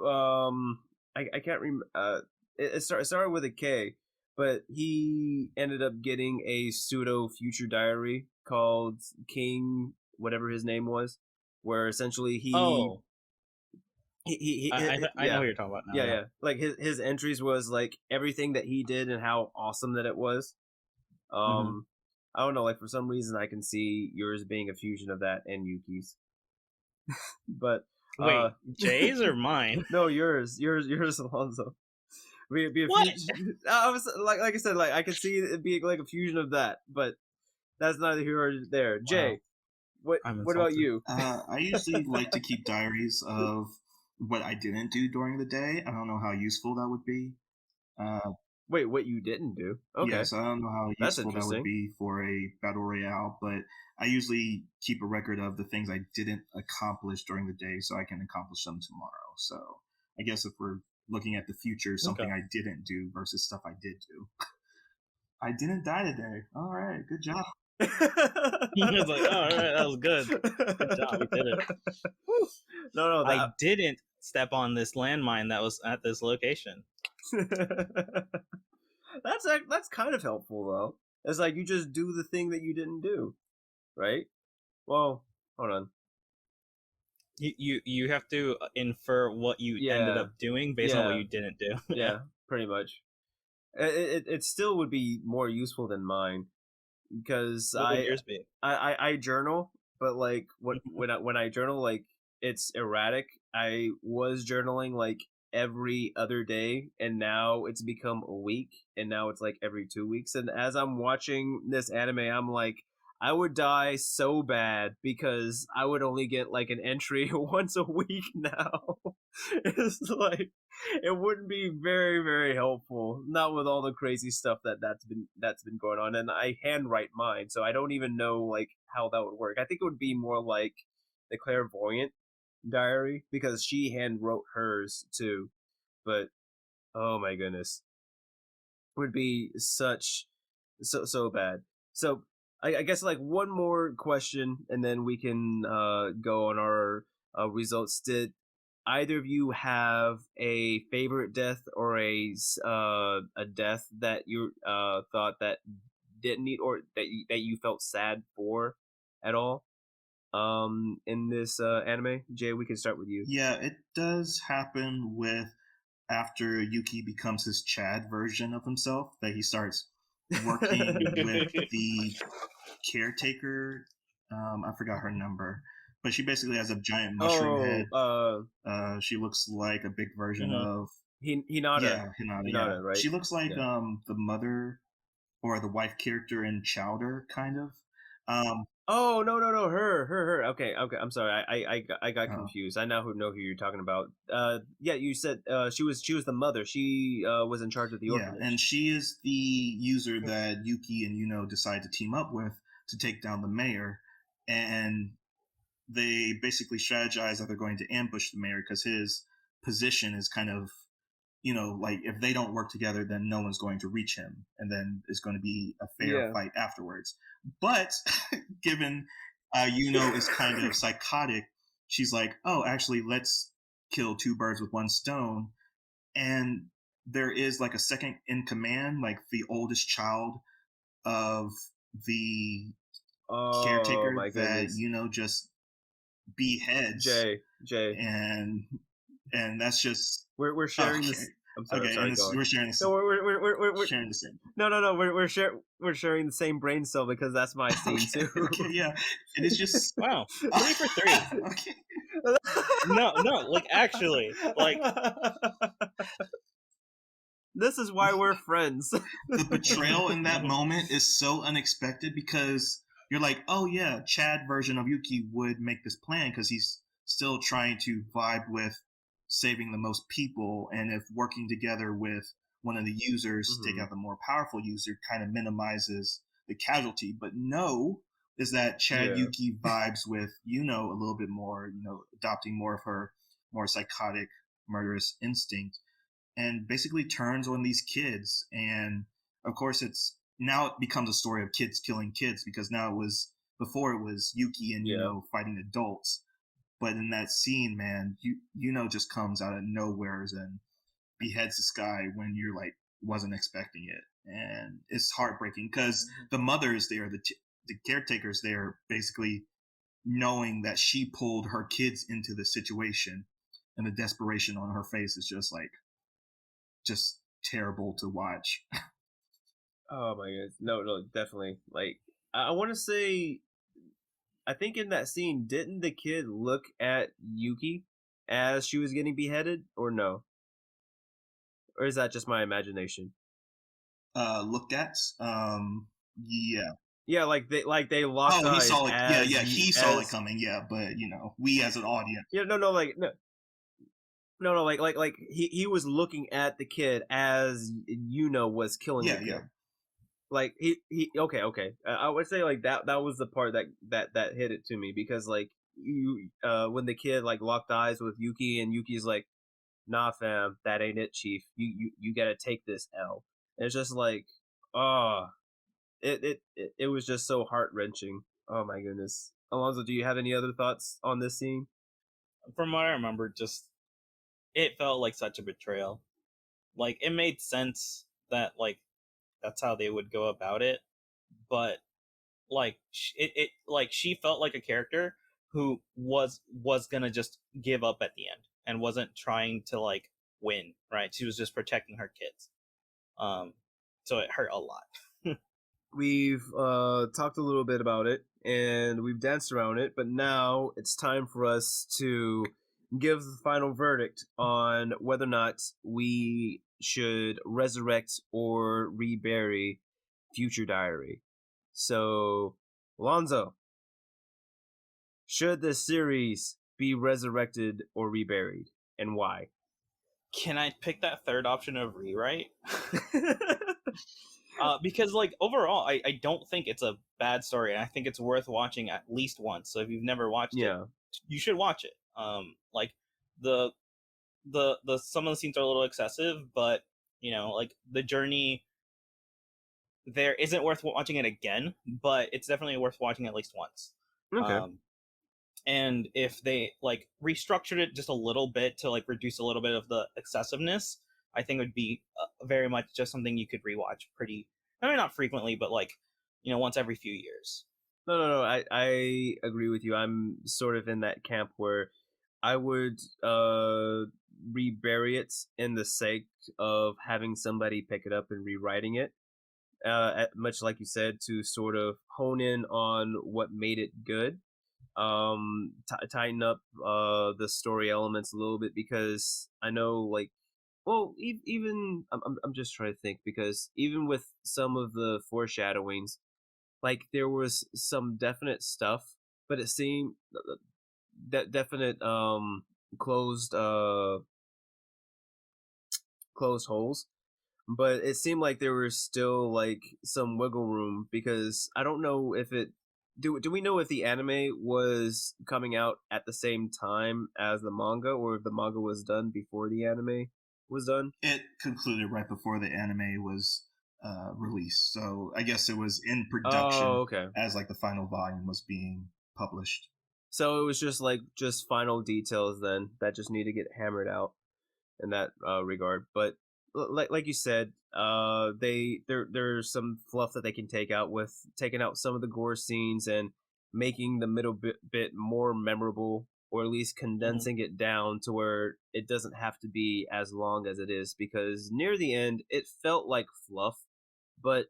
I can't remember. It started with a K, but he ended up getting a pseudo Future Diary called King, whatever his name was, where essentially he. Oh. I know what you're talking about now. Yeah. Like his entries was like everything that he did and how awesome that it was. I don't know. Like for some reason, I can see yours being a fusion of that and Yuki's. But wait, Jay's or mine? No, yours, Alonso. Be a What? fusion. I was like I said, like I could see it being like a fusion of that, but that's neither here or there. Jay, what about you? I usually like to keep diaries of what I didn't do during the day. I don't know how useful that would be. Wait, what you didn't do? Okay. Yes, I don't know how useful that would be for a battle royale, but I usually keep a record of the things I didn't accomplish during the day so I can accomplish them tomorrow. So I guess if we're looking at the future, something I didn't do versus stuff I did do. I didn't die today. All right, good job. He was like, "Oh, all right, that was good. Good job, we did it." No, I didn't step on this landmine that was at this location. That's kind of helpful though. It's like you just do the thing that you didn't do, right? Well, hold on. You have to infer what you ended up doing based on what you didn't do. Yeah, pretty much. It still would be more useful than mine because What would yours be? I journal, but like when I journal, like it's erratic. I was journaling like every other day, and now it's become a week, and now it's like every 2 weeks. And as I'm watching this anime, I'm like, I would die so bad because I would only get like an entry once a week now. It's like it wouldn't be very, very helpful. Not with all the crazy stuff that's been going on. And I handwrite mine, so I don't even know like how that would work. I think it would be more like the clairvoyant diary because she hand wrote hers too. But oh my goodness, it would be so bad. So I guess like one more question, and then we can go on our results. Did either of you have a favorite death or a death that you thought that didn't need or that you felt sad for at all? In this anime, Jay, we can start with you. Yeah, it does happen with after Yuki becomes his Chad version of himself that he starts working with the caretaker. I forgot her number, but she basically has a giant mushroom head. She looks like a big version of Hinata. Yeah, Hinata, right? She looks like the mother or the wife character in Chowder, kind of. Oh no, her. Okay. I'm sorry. I got confused. I now know who you're talking about. Yeah, you said she was the mother. She was in charge of the orphanage. Yeah, and she is the user that Yuki and Yuno decide to team up with to take down the mayor, and they basically strategize that they're going to ambush the mayor because his position is kind of, like if they don't work together, then no one's going to reach him, and then it's going to be a fair fight afterwards. But given Yuno is kind of psychotic, she's like, oh, actually, let's kill two birds with one stone. And there is like a second in command, like the oldest child of the caretaker that just beheads Jay, and that's just we're sharing this. I'm sorry. Okay, Sorry. and Go on. we're sharing the So same. we're Sharing the same. no. We're sharing the same brain cell because that's my scene too. Okay, yeah, and it's just Wow, 3 for 3. Okay. No, like actually, like This is why we're friends. The betrayal in that Mhm. moment is so unexpected because you're like, oh yeah, Chad version of Yuki would make this plan because he's still trying to vibe with saving the most people, and if working together with one of the users to take Mhm. out the more powerful user kind of minimizes the casualty. But no, is that Chad Yeah. Yuki vibes with a little bit more, adopting more of her more psychotic murderous instinct, and basically turns on these kids. And of course, it becomes a story of kids killing kids, because now before it was Yuki and Yeah. fighting adults. But in that scene, man, just comes out of nowhere and beheads this guy when you're like wasn't expecting it. And it's heartbreaking because the mothers there, the caretakers there, basically knowing that she pulled her kids into the situation, and the desperation on her face is just terrible to watch. Oh my goodness. No, definitely. Like, I want to say, I think in that scene, didn't the kid look at Yuki as she was getting beheaded, or no? Or is that just my imagination? Looked at, yeah. Yeah, like they locked Oh, he eyes saw it. Yeah, as yeah, he saw it coming. Yeah, but we as an audience. yeah, no, like no, like he was looking at the kid as was killing the Yeah, kid. yeah. Like he okay. I would say like that was the part that hit it to me, because like when the kid like locked eyes with Yuki, and Yuki's like, nah fam, that ain't it, chief, you gotta take this L. And it's just like, oh, it was just so heart-wrenching. Oh my goodness. Alonso, do you have any other thoughts on this scene? From what I remember, just it felt like such a betrayal. Like it made sense that like that's how they would go about it, but like it like she felt like a character who was gonna just give up at the end and wasn't trying to like win, right? She was just protecting her kids. So it hurt a lot. We've talked a little bit about it, and we've danced around it, but now it's time for us to give the final verdict on whether or not we should resurrect or rebury Future Diary. So, Alonzo, should this series be resurrected or reburied, and why? Can I pick that third option of rewrite? Because like overall, I don't think it's a bad story, and I think it's worth watching at least once. So if you've never watched it, Yeah. you should watch it. Like the the some of the scenes are a little excessive, but like the journey there isn't worth watching it again, but it's definitely worth watching at least once. Okay. And if they like restructured it just a little bit to like reduce a little bit of the excessiveness, I think it would be very much just something you could rewatch pretty, I mean, not frequently, but like once every few years. No. I agree with you. I'm sort of in that camp where I would rebury it in the sake of having somebody pick it up and rewriting it. Much like you said, to sort of hone in on what made it good. Tighten up the story elements a little bit, because I know like, well, even I'm just trying to think, because even with some of the foreshadowings, like there was some definite stuff, but it seemed that definite closed closed holes, but it seemed like there was still like some wiggle room, because I don't know if it do we know if the anime was coming out at the same time as the manga, or if the manga was done before the anime was done. It concluded right before the anime was released, so I guess it was in production Oh, okay. as like the final volume was being published. So it was just final details then that just need to get hammered out in that regard. But like you said, there's some fluff that they can take out with taking out some of the gore scenes and making the middle bit more memorable or at least condensing it down to where it doesn't have to be as long as it is, because near the end it felt like fluff, but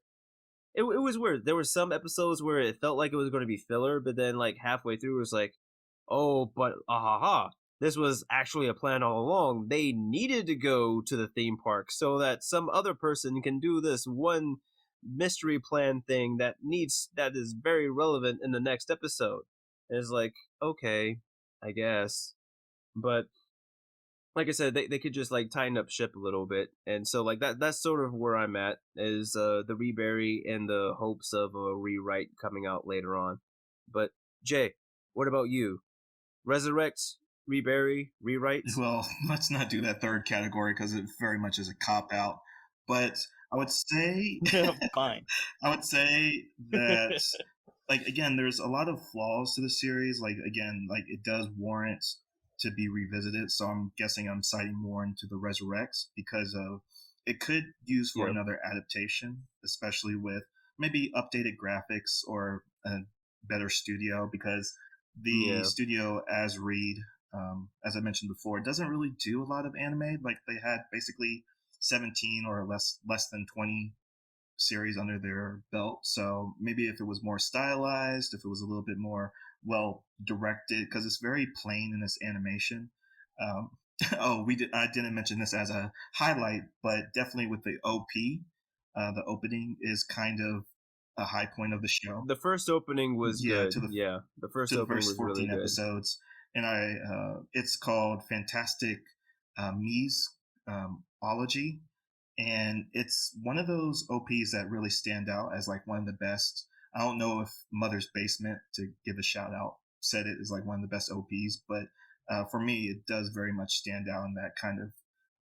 it was weird. There were some episodes where it felt like it was going to be filler, but then like halfway through it was like, oh, but this was actually a plan all along. They needed to go to the theme park so that some other person can do this one mystery plan thing that is very relevant in the next episode. And it's like, okay, I guess. But like I said, they could just like tighten up ship a little bit, and so like that's sort of where I'm at, is the rebury and the hopes of a rewrite coming out later on. But Jay, what about you? Resurrect, rebury, rewrite? Well, let's not do that third category because it very much is a cop out. But I would say, Fine. I would say that, like, again, there's a lot of flaws to the series. Like, again, like it does warrant to be revisited. So I'm guessing I'm citing more into the Resurrects because of it could use for another adaptation, especially with maybe updated graphics or a better studio, because the Studio Asread, as I mentioned before, doesn't really do a lot of anime. Like they had basically 17 or less than 20 series under their belt. So maybe if it was more stylized, if it was a little bit more well directed, because it's very plain in its animation. I didn't mention this as a highlight, but definitely with the OP, the opening is kind of a high point of the show. The first opening was good. The first opening was 14 really good. episodes, and it's called Fantastic Ology, and it's one of those OPs that really stand out as like one of the best. I don't know if Mother's Basement, to give a shout out, said it is like one of the best OPs, but for me, it does very much stand out in that kind of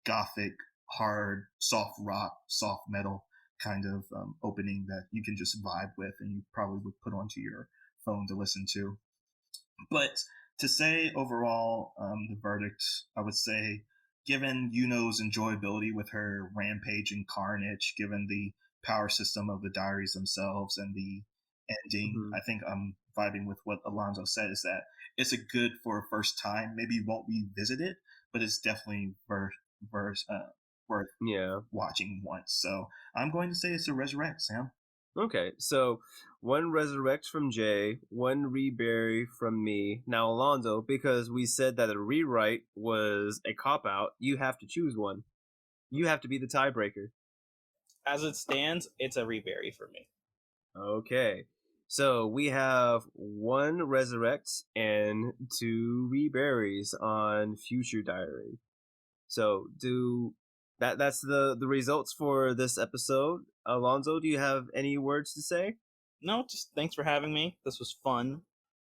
gothic, hard, soft rock, soft metal kind of opening that you can just vibe with and you probably would put onto your phone to listen to. But to say overall, the verdict, I would say, given Yuno's enjoyability with her rampage and carnage, given the power system of the diaries themselves and the ending, I think I'm vibing with what Alonso said, is that it's a good for a first time. Maybe you won't revisit it, but it's definitely worth watching once. So I'm going to say it's a Resurrect, Sam. Okay, so one Resurrect from Jay, one rebury from me. Now, Alonso, because we said that a rewrite was a cop-out, you have to choose one. You have to be the tiebreaker. As it stands, it's a rebury for me. Okay, so we have one Resurrect and two reburies on Future Diary. So that's the results for this episode. Alonso, do you have any words to say? No, just thanks for having me. This was fun.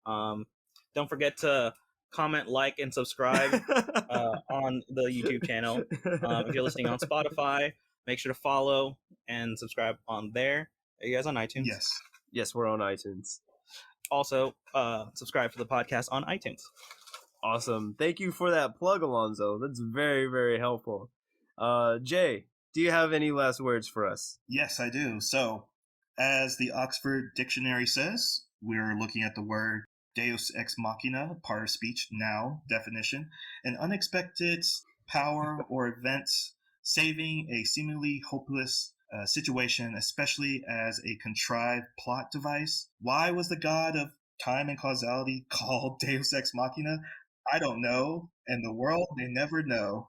Don't forget to comment, like, and subscribe on the YouTube channel. If you're listening on Spotify, make sure to follow and subscribe on there. Are you guys on iTunes? Yes, we're on iTunes. Also, subscribe to the podcast on iTunes. Awesome. Thank you for that plug, Alonso. That's very, very helpful. Jay, do you have any last words for us? Yes, I do. So, as the Oxford Dictionary says, we're looking at the word Deus ex machina, part of speech, now, definition, an unexpected power or event saving a seemingly hopeless situation, especially as a contrived plot device. Why was the god of time and causality called Deus ex machina? I don't know, and the world may never know.